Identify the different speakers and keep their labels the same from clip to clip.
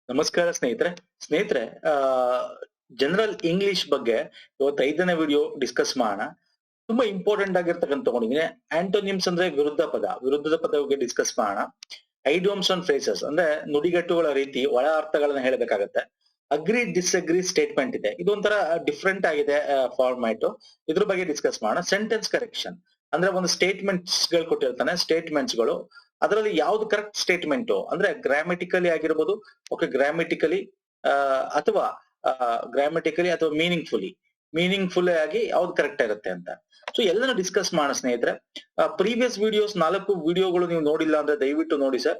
Speaker 1: ನಮಸ್ಕಾರ ಸ್ನೇಹಿತರೆ. ಸ್ನೇಹಿತರೆ, ಆ ಜನರಲ್ ಇಂಗ್ಲಿಷ್ ಬಗ್ಗೆ ಇವತ್ತು 5ನೇ ವಿಡಿಯೋ ಡಿಸ್ಕಸ್ ಮಾಡೋಣ. ತುಂಬಾ ಇಂಪಾರ್ಟೆಂಟ್ ಆಗಿರ್ತಕ್ಕಂಥ ತಗೊಂಡಿದ್ದೀನಿ. ಆಂಟೋನಿಮ್ಸ್ ಅಂದ್ರೆ ವಿರುದ್ಧದ ಪದ ಬಗ್ಗೆ ಡಿಸ್ಕಸ್ ಮಾಡೋಣ. ಐಡಿಯೋಮ್ಸ್ ಅಂಡ್ ಫ್ರೇಸಸ್ ಅಂದ್ರೆ ನುಡಿಗಟ್ಟುಗಳ ರೀತಿ ಒಳ ಅರ್ಥಗಳನ್ನ ಹೇಳಬೇಕಾಗತ್ತೆ. ಅಗ್ರಿ ಡಿಸ್ಅಗ್ರಿ ಸ್ಟೇಟ್ಮೆಂಟ್ ಇದೆ, ಇದು ಒಂಥರ ಡಿಫ್ರೆಂಟ್ ಆಗಿದೆ ಫಾರ್ಮ್ಯಾಟ್. ಇದ್ರ ಬಗ್ಗೆ ಡಿಸ್ಕಸ್ ಮಾಡೋಣ. ಸೆಂಟೆನ್ಸ್ ಕರೆಕ್ಷನ್ ಅಂದ್ರೆ ಒಂದು ಸ್ಟೇಟ್ಮೆಂಟ್ಸ್ ಗಳು ಕೊಟ್ಟಿರ್ತಾನೆ, ಸ್ಟೇಟ್ಮೆಂಟ್ಸ್ ಗಳು ಅದರಲ್ಲಿ ಯಾವ್ದು ಕರೆಕ್ಟ್ ಸ್ಟೇಟ್ಮೆಂಟ್ ಅಂದ್ರೆ ಗ್ರಾಮೆಟಿಕಲಿ ಆಗಿರ್ಬೋದು, ಓಕೆ ಗ್ರಾಮೆಟಿಕಲಿ ಅಥವಾ ಅಥವಾ ಮೀನಿಂಗ್ಫುಲ್ ಆಗಿ ಯಾವ್ದು ಕರೆಕ್ಟ್ ಇರುತ್ತೆ ಅಂತ. ಸೊ ಎಲ್ಲಾನು ಡಿಸ್ಕಸ್ ಮಾಡೋಣ ಸ್ನೇಹಿತರೆ. ಪ್ರೀವಿಯಸ್ ವಿಡಿಯೋಸ್ 4 ವಿಡಿಯೋಗಳು ನೀವು ನೋಡಿಲ್ಲ ಅಂದ್ರೆ ದಯವಿಟ್ಟು ನೋಡಿ ಸರ್.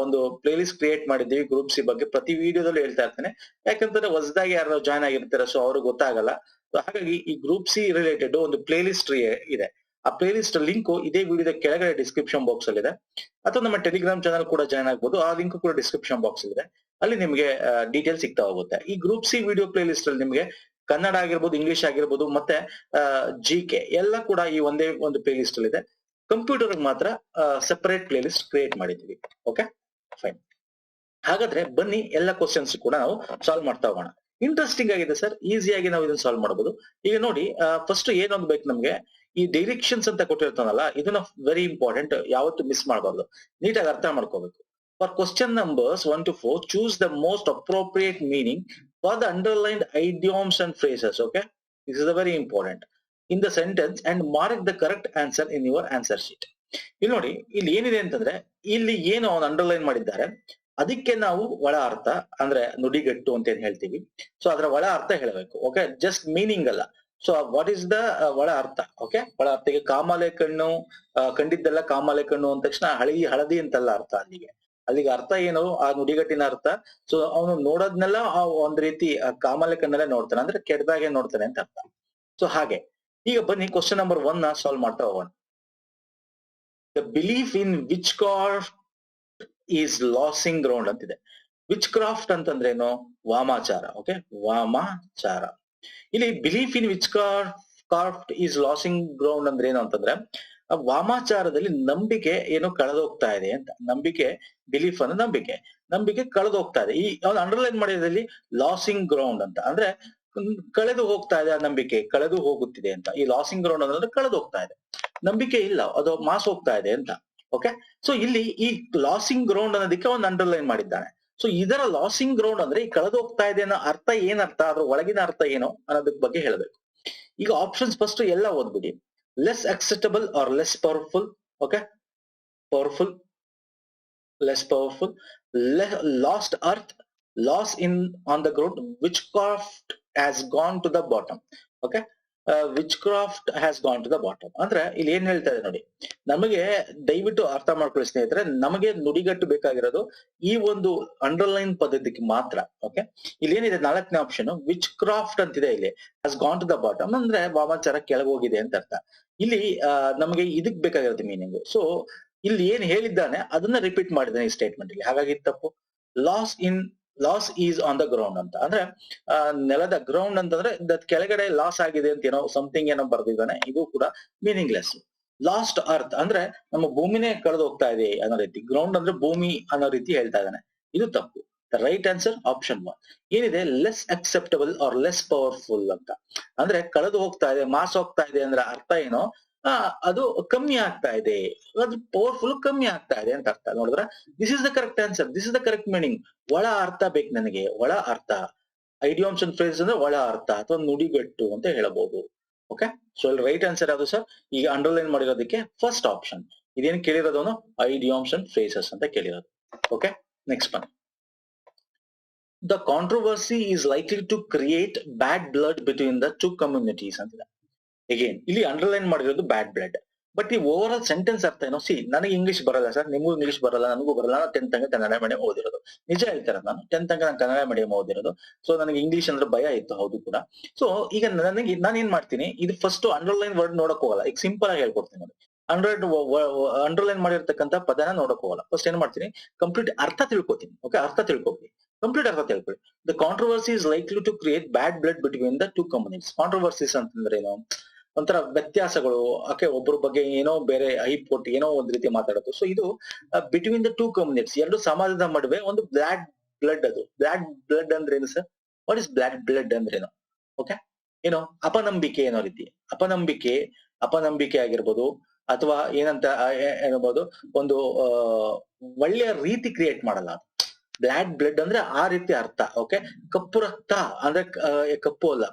Speaker 1: ಒಂದು ಪ್ಲೇ ಲಿಸ್ಟ್ ಕ್ರಿಯೇಟ್ ಮಾಡಿದ್ದೀವಿ ಗ್ರೂಪ್ ಸಿ ಬಗ್ಗೆ. ಪ್ರತಿ ವಿಡಿಯೋದಲ್ಲೂ ಹೇಳ್ತಾ ಇರ್ತೇನೆ, ಯಾಕಂತಂದ್ರೆ ಹೊಸದಾಗಿ ಯಾರು ಜಾಯ್ನ್ ಆಗಿರ್ತಾರೆ, ಸೊ ಅವ್ರಿಗೆ ಗೊತ್ತಾಗಲ್ಲ. ಸೊ ಹಾಗಾಗಿ ಈ ಗ್ರೂಪ್ ಸಿ ರಿಲೇಟೆಡ್ ಒಂದು ಪ್ಲೇ ಲಿಸ್ಟ್ ಇದೆ. ಆ ಪ್ಲೇ ಲಿಸ್ಟ್ ಲಿಂಕ್ ಇದೇ ವಿಡಿಯೋದ ಕೆಳಗಡೆ ಡಿಸ್ಕ್ರಿಪ್ಷನ್ ಬಾಕ್ಸ್ ಅಲ್ಲಿ ಇದೆ, ಅಥವಾ ನಮ್ಮ ಟೆಲಿಗ್ರಾಮ್ ಚಾನಲ್ ಕೂಡ ಜಾಯ್ನ್ ಆಗ್ಬೋದು. ಆ ಲಿಂಕ್ ಕೂಡ ಡಿಸ್ಕ್ರಿಪ್ಷನ್ ಬಾಕ್ಸ್ ಇದೆ, ಅಲ್ಲಿ ನಿಮಗೆ ಡೀಟೇಲ್ ಸಿಗ್ತಾ ಹೋಗುತ್ತೆ. ಈ group C video play list ಅಲ್ಲಿ ನಿಮಗೆ ಕನ್ನಡ ಆಗಿರ್ಬೋದು, ಇಂಗ್ಲಿಷ್ ಆಗಿರ್ಬೋದು, ಮತ್ತೆ GK ಎಲ್ಲ ಕೂಡ ಈ ಒಂದೇ ಒಂದು ಪ್ಲೇ ಲಿಸ್ಟ್ ಅಲ್ಲಿ ಇದೆ. ಕಂಪ್ಯೂಟರ್ ಮಾತ್ರ ಸೆಪರೇಟ್ ಪ್ಲೇ ಲಿಸ್ಟ್ ಕ್ರಿಯೇಟ್ ಮಾಡಿದ್ದೀವಿ. Okay fine. ಹಾಗಾದ್ರೆ ಬನ್ನಿ ಎಲ್ಲ ಕ್ವಶನ್ಸ್ ಕೂಡ ನಾವು ಸಾಲ್ವ್ ಮಾಡ್ತಾ ಹೋಗೋಣ. ಇಂಟ್ರೆಸ್ಟಿಂಗ್ ಆಗಿದೆ ಸರ್, ಈಸಿಯಾಗಿ ನಾವು ಇದನ್ನ ಸಾಲ್ವ್ ಮಾಡಬಹುದು. ಈಗ ನೋಡಿ, ಫಸ್ಟ್ ಏನೊಂದು ಬೇಕು ನಮ್ಗೆ, ಈ ಡೈರೆಕ್ಷನ್ಸ್ ಅಂತ ಕೊಟ್ಟಿರ್ತಾನಲ್ಲ, ಇದನ್ನ ವೆರಿ ಇಂಪಾರ್ಟೆಂಟ್, ಯಾವತ್ತು ಮಿಸ್ ಮಾಡಬಾರ್ದು, ನೀಟಾಗಿ ಅರ್ಥ ಮಾಡ್ಕೋಬೇಕು. For question numbers 1 to 4, choose the most appropriate meaning for the underlined idioms and phrases. Okay, this is a very important in the sentence and mark the correct answer in your answer sheet. ಇಲ್ಲಿ ನೋಡಿ, ಇಲ್ಲಿ ಏನಿದೆ ಅಂತಂದ್ರೆ, ಇಲ್ಲಿ ಏನು ಅವನು underline ಮಾಡಿದ್ದಾರೆ ಅದಕ್ಕೆ ನಾವು ಒಳ ಅರ್ಥ ಅಂದ್ರೆ ನುಡಿಗಟ್ಟು ಅಂತ ಏನ್ ಹೇಳ್ತೀವಿ, ಸೊ ಅದರ ಒಳ ಅರ್ಥ ಹೇಳಬೇಕು. ಓಕೆ, ಜಸ್ಟ್ ಮೀನಿಂಗ್ ಅಲ್ಲ. ಸೊ ವಾಟ್ ಇಸ್ ದ ಒಳ ಅರ್ಥ? ಓಕೆ, ಒಳ ಅರ್ಥ. ಈಗ ಕಾಮಾಲೆ ಕಣ್ಣು, ಕಂಡಿದ್ದೆಲ್ಲ ಕಾಮಾಲೆ ಕಣ್ಣು ಅಂದ ತಕ್ಷಣ ಹಳದಿ ಅಂತಲ್ಲ ಅರ್ಥ. ಅಲ್ಲಿಗೆ ಅರ್ಥ ಏನು, ಆ ನುಡಿಗಟ್ಟಿನ ಅರ್ಥ. ಸೊ ಅವನು ನೋಡೋದ್ನೆಲ್ಲ ಒಂದ್ ರೀತಿ ಕಾಮಾಲೆ ಕಣ್ಣಲ್ಲೇ ನೋಡ್ತಾನೆ, ಅಂದ್ರೆ ಕೆಟ್ಟದಾಗೆ ನೋಡ್ತಾನೆ ಅಂತ ಅರ್ಥ. ಸೊ ಹಾಗೆ ಈಗ ಬನ್ನಿ ಕ್ವಶನ್ ನಂಬರ್ 1 ಸಾಲ್ವ್ ಮಾಡ್ತಾ ಹೋಗೋಣ. The belief in which craft is losing ground ಅಂತಿದೆ. ವಿಚ್ ಕ್ರಾಫ್ಟ್ ಅಂತಂದ್ರೆ ಏನು? ವಾಮಾಚಾರ. ಓಕೆ, ವಾಮಾಚಾರ. ಇಲ್ಲಿ belief in which craft is losing ground ಅಂದ್ರೆ ಏನು ಅಂತಂದ್ರೆ, ವಾಮಾಚಾರದಲ್ಲಿ ನಂಬಿಕೆ ಏನೋ ಕಳೆದೋಗ್ತಾ ಇದೆ ಅಂತ. ನಂಬಿಕೆ, ಬಿಲೀಫ್ ಅಂದ್ರೆ ನಂಬಿಕೆ ಕಳೆದೋಗ್ತಾ ಇದೆ. ಈ ಅವ್ನು ಅಂಡರ್ಲೈನ್ ಮಾಡಿದಲ್ಲಿ ಲಾಸಿಂಗ್ ಗ್ರೌಂಡ್ ಅಂತ ಅಂದ್ರೆ ಕಳೆದು ಹೋಗ್ತಾ ಇದೆ, ಆ ನಂಬಿಕೆ ಕಳೆದು ಹೋಗುತ್ತಿದೆ ಅಂತ. ಈ ಲಾಸಿಂಗ್ ಗ್ರೌಂಡ್ ಅಂದ್ರೆ ಕಳೆದು ಹೋಗ್ತಾ ಇದೆ, ನಂಬಿಕೆ ಇಲ್ಲ, ಅದು ಮಾಸ್ ಹೋಗ್ತಾ ಇದೆ ಅಂತ. ಓಕೆ, ಸೊ ಇಲ್ಲಿ ಈ ಲಾಸಿಂಗ್ ಗ್ರೌಂಡ್ ಅನ್ನೋದಕ್ಕೆ ಒಂದು ಅಂಡರ್ಲೈನ್ ಮಾಡಿದ್ದಾನೆ. ಸೊ ಇದರ ಲಾಸಿಂಗ್ ಗ್ರೌಂಡ್ ಅಂದ್ರೆ ಈ ಕಳೆದು ಹೋಗ್ತಾ ಇದೆ ಅನ್ನೋ ಅರ್ಥ ಏನರ್ಥ, ಅದ್ರ ಒಳಗಿನ ಅರ್ಥ ಏನು ಅನ್ನೋದಕ್ ಬಗ್ಗೆ ಹೇಳಬೇಕು. ಈಗ ಆಪ್ಷನ್ಸ್ ಫಸ್ಟ್ ಎಲ್ಲ ಓದ್ಬಿಡಿ. Less acceptable or less powerful. Okay, powerful, less powerful. Lost earth, loss in on the ground. Which craft has gone to the bottom. Okay, which craft has gone to the bottom ಅಂದ್ರೆ ಇಲ್ಲಿ ಏನ್ ಹೇಳ್ತಾ ಇದೆ ನೋಡಿ, ನಮಗೆ ದಯವಿಟ್ಟು ಅರ್ಥ ಮಾಡ್ಕೊಳ್ಳಿ ಸ್ನೇಹಿತರೆ, ನಮಗೆ ನುಡಿಗಟ್ಟು ಬೇಕಾಗಿರೋದು ಈ ಒಂದು ಅಂಡರ್ಲೈನ್ ಪದ್ಧತಿಗೆ ಮಾತ್ರ. ಓಕೆ, ಇಲ್ಲಿ ಏನಿದೆ 4ನೇ ಆಪ್ಷನ್, ವಿಚ್ ಕ್ರಾಫ್ಟ್ ಅಂತಿದೆ, ಇಲ್ಲಿ has gone to the bottom ಅಂದ್ರೆ ವಾಮಾಚಾರ ಕೆಳಗೋಗಿದೆ ಅಂತ ಅರ್ಥ. ಇಲ್ಲಿ ನಮಗೆ ಇದಕ್ ಬೇಕಾಗಿರೋದು ಮೀನಿಂಗ್. ಸೊ ಇಲ್ಲಿ ಏನ್ ಹೇಳಿದ್ದಾನೆ ಅದನ್ನ ರಿಪೀಟ್ ಮಾಡಿದ್ದಾನೆ ಈ ಸ್ಟೇಟ್ಮೆಂಟ್ ಇಲ್ಲಿ, ಹಾಗಾಗಿ ತಪ್ಪು. Loss is on the ground ಅಂತ ಅಂದ್ರೆ ನೆಲದ, ಗ್ರೌಂಡ್ ಅಂತಂದ್ರೆ ಕೆಳಗಡೆ ಲಾಸ್ ಆಗಿದೆ ಅಂತ ಏನೋ ಸಮಥಿಂಗ್ ಏನೋ ಬರ್ದಿದ್ದಾನೆ, ಇದು ಕೂಡ ಮೀನಿಂಗ್ಲೆಸ್. ಲಾಸ್ಟ್ ಅರ್ತ್ ಅಂದ್ರೆ ನಮ್ಮ ಭೂಮಿನೇ ಕಳೆದು ಹೋಗ್ತಾ ಇದೆ ಅನ್ನೋ ರೀತಿ, ಗ್ರೌಂಡ್ ಅಂದ್ರೆ ಭೂಮಿ ಅನ್ನೋ ರೀತಿ ಹೇಳ್ತಾ ಇದ್ದಾನೆ, ಇದು ತಪ್ಪು. ದ ರೈಟ್ ಆನ್ಸರ್ ಆಪ್ಷನ್ 1 ಏನಿದೆ, less acceptable or less powerful ಅಂತ. ಅಂದ್ರೆ ಕಳೆದು ಹೋಗ್ತಾ ಇದೆ, ಮಾಸ್ ಹೋಗ್ತಾ ಇದೆ ಅಂದ್ರೆ ಅರ್ಥ ಏನೋ, ಅದು ಕಮ್ಮಿ ಆಗ್ತಾ ಇದೆ, ಅದು ಪವರ್ಫುಲ್ ಕಮ್ಮಿ ಆಗ್ತಾ ಇದೆ ಅಂತ ಅರ್ಥ. ನೋಡಿದ್ರೆ this is the correct answer, this is the correct meaning. ಒಳ ಅರ್ಥ ಬೇಕು ನನಗೆ, ಒಳ ಅರ್ಥ. ಐಡಿಯೋಮ್ಸ್ ಅಂಡ್ ಫ್ರೇಸಸ್ ಅಂದ್ರೆ ಒಳ ಅರ್ಥ ಅಥವಾ ನುಡಿಗಟ್ಟು ಅಂತ ಹೇಳಬಹುದು. ಓಕೆ, ಸೊ ಇಲ್ಲಿ ರೈಟ್ ಆನ್ಸರ್ ಯಾವುದು ಸರ್? ಈಗ ಅಂಡರ್ಲೈನ್ ಮಾಡಿರೋದಕ್ಕೆ ಫಸ್ಟ್ ಆಪ್ಷನ್. ಇದೇನು ಕೇಳಿರೋದವನು? ಐಡಿಯೋಮ್ಸ್ ಅಂಡ್ ಫ್ರೇಸಸ್ ಅಂತ ಕೇಳಿರೋದು. ಓಕೆ, ನೆಕ್ಸ್ಟ್ ಬನ್ನಿ. The controversy is likely to create bad blood between the 2 communities ಅಂತಿದೆ. ಅಗೇನ್ ಇಲ್ಲಿ ಅಂಡರ್ಲೈನ್ ಮಾಡಿರೋದು ಬ್ಯಾಡ್ ಬ್ಲಡ್, ಬಟ್ ಈ ಓವರ್ ಆಲ್ ಸೆಂಟೆನ್ಸ್ ಅರ್ಥ ಏನೋ. ನನಗೆ ಇಂಗ್ಲಿಷ್ ಬರಲ್ಲ ಸರ್, ನಿಮಗೂ ಇಂಗ್ಲಿಷ್ ಬರಲ್ಲ, ನನಗೂ ಬರಲ್ಲ. ನಾನು 10th ತನಕ ಕನ್ನಡ ಮೀಡಿಯಂ ಓದಿರೋದು, ನಿಜ ಹೇಳ್ತಾರೆ. ನಾನು 10th ತನಕ ನಾನು ಕನ್ನಡ ಮೀಡಿಯಂ ಓದಿರೋದು. ಸೊ ನನಗೆ ಇಂಗ್ಲಿಷ್ ಅಂದ್ರೆ ಭಯ ಇತ್ತು, ಹೌದು ಕೂಡ. ಸೊ ಈಗ ನಾನು ಏನ್ ಮಾಡ್ತೀನಿ, ಇದು ಫಸ್ಟ್ ಅಂಡರ್ಲೈನ್ ವರ್ಡ್ ನೋಡಕ್ ಹೋಗಲ್ಲ, ಈಗ ಸಿಂಪಲ್ ಆಗಿ ಹೇಳ್ಕೊಡ್ತೀನಿ ನೋಡಿ. ಅಂಡರ್ಲೈನ್ ಮಾಡಿರ್ತಕ್ಕಂಥ ಪದನ ನೋಡಕ್ ಹೋಗಲ್ಲ. ಫಸ್ಟ್ ಏನ್ ಮಾಡ್ತೀನಿ, ಕಂಪ್ಲೀಟ್ ಅರ್ಥ ತಿಳ್ಕೊತೀನಿ. ಓಕೆ, ಅರ್ಥ ತಿಳ್ಕೊಬಿಡಿ, ಕಂಪ್ಲೀಟ್ ಅರ್ಥ ತಿಳ್ಕೊಳ್ಳಿ. The controversy is likely to create bad blood between the 2 communities. Controversies ಅಂತಂದ್ರೆ ಏನು? ಒಂಥರ ವ್ಯತ್ಯಾಸಗಳು. ಓಕೆ, ಒಬ್ಬರ ಬಗ್ಗೆ ಏನೋ ಬೇರೆ ಹೈಪೋಟ್ ಏನೋ ಒಂದ್ ರೀತಿ ಮಾತಾಡೋದು. ಸೊ ಇದು ಬಿಟ್ವೀನ್ ದ 2 ಕಮ್ಯುನಿಟೀಸ್, 2 ಸಮಾಜದ ನಡುವೆ ಒಂದು ಬ್ಲಡ್ ಅದು. ಬ್ಲಾಕ್ ಬ್ಲಡ್ ಅಂದ್ರೆ ಏನು sir? What is black blood ಅಂದ್ರೇನು? ಓಕೆ, ಏನು ಅಪನಂಬಿಕೆ ಏನೋ ರೀತಿ ಅಪನಂಬಿಕೆ ಆಗಿರ್ಬೋದು, ಅಥವಾ ಏನಂತ ಹೇಳ್ಬೋದು, ಒಂದು ಒಳ್ಳೆಯ ರೀತಿ ಕ್ರಿಯೇಟ್ ಮಾಡಲ್ಲ. ಬ್ಲಾಕ್ ಬ್ಲಡ್ ಅಂದ್ರೆ ಆ ರೀತಿ ಅರ್ಥ. ಓಕೆ, ಕಪ್ಪು ರಕ್ತ ಅಂದ್ರೆ ಕಪ್ಪು ಅಲ್ಲ,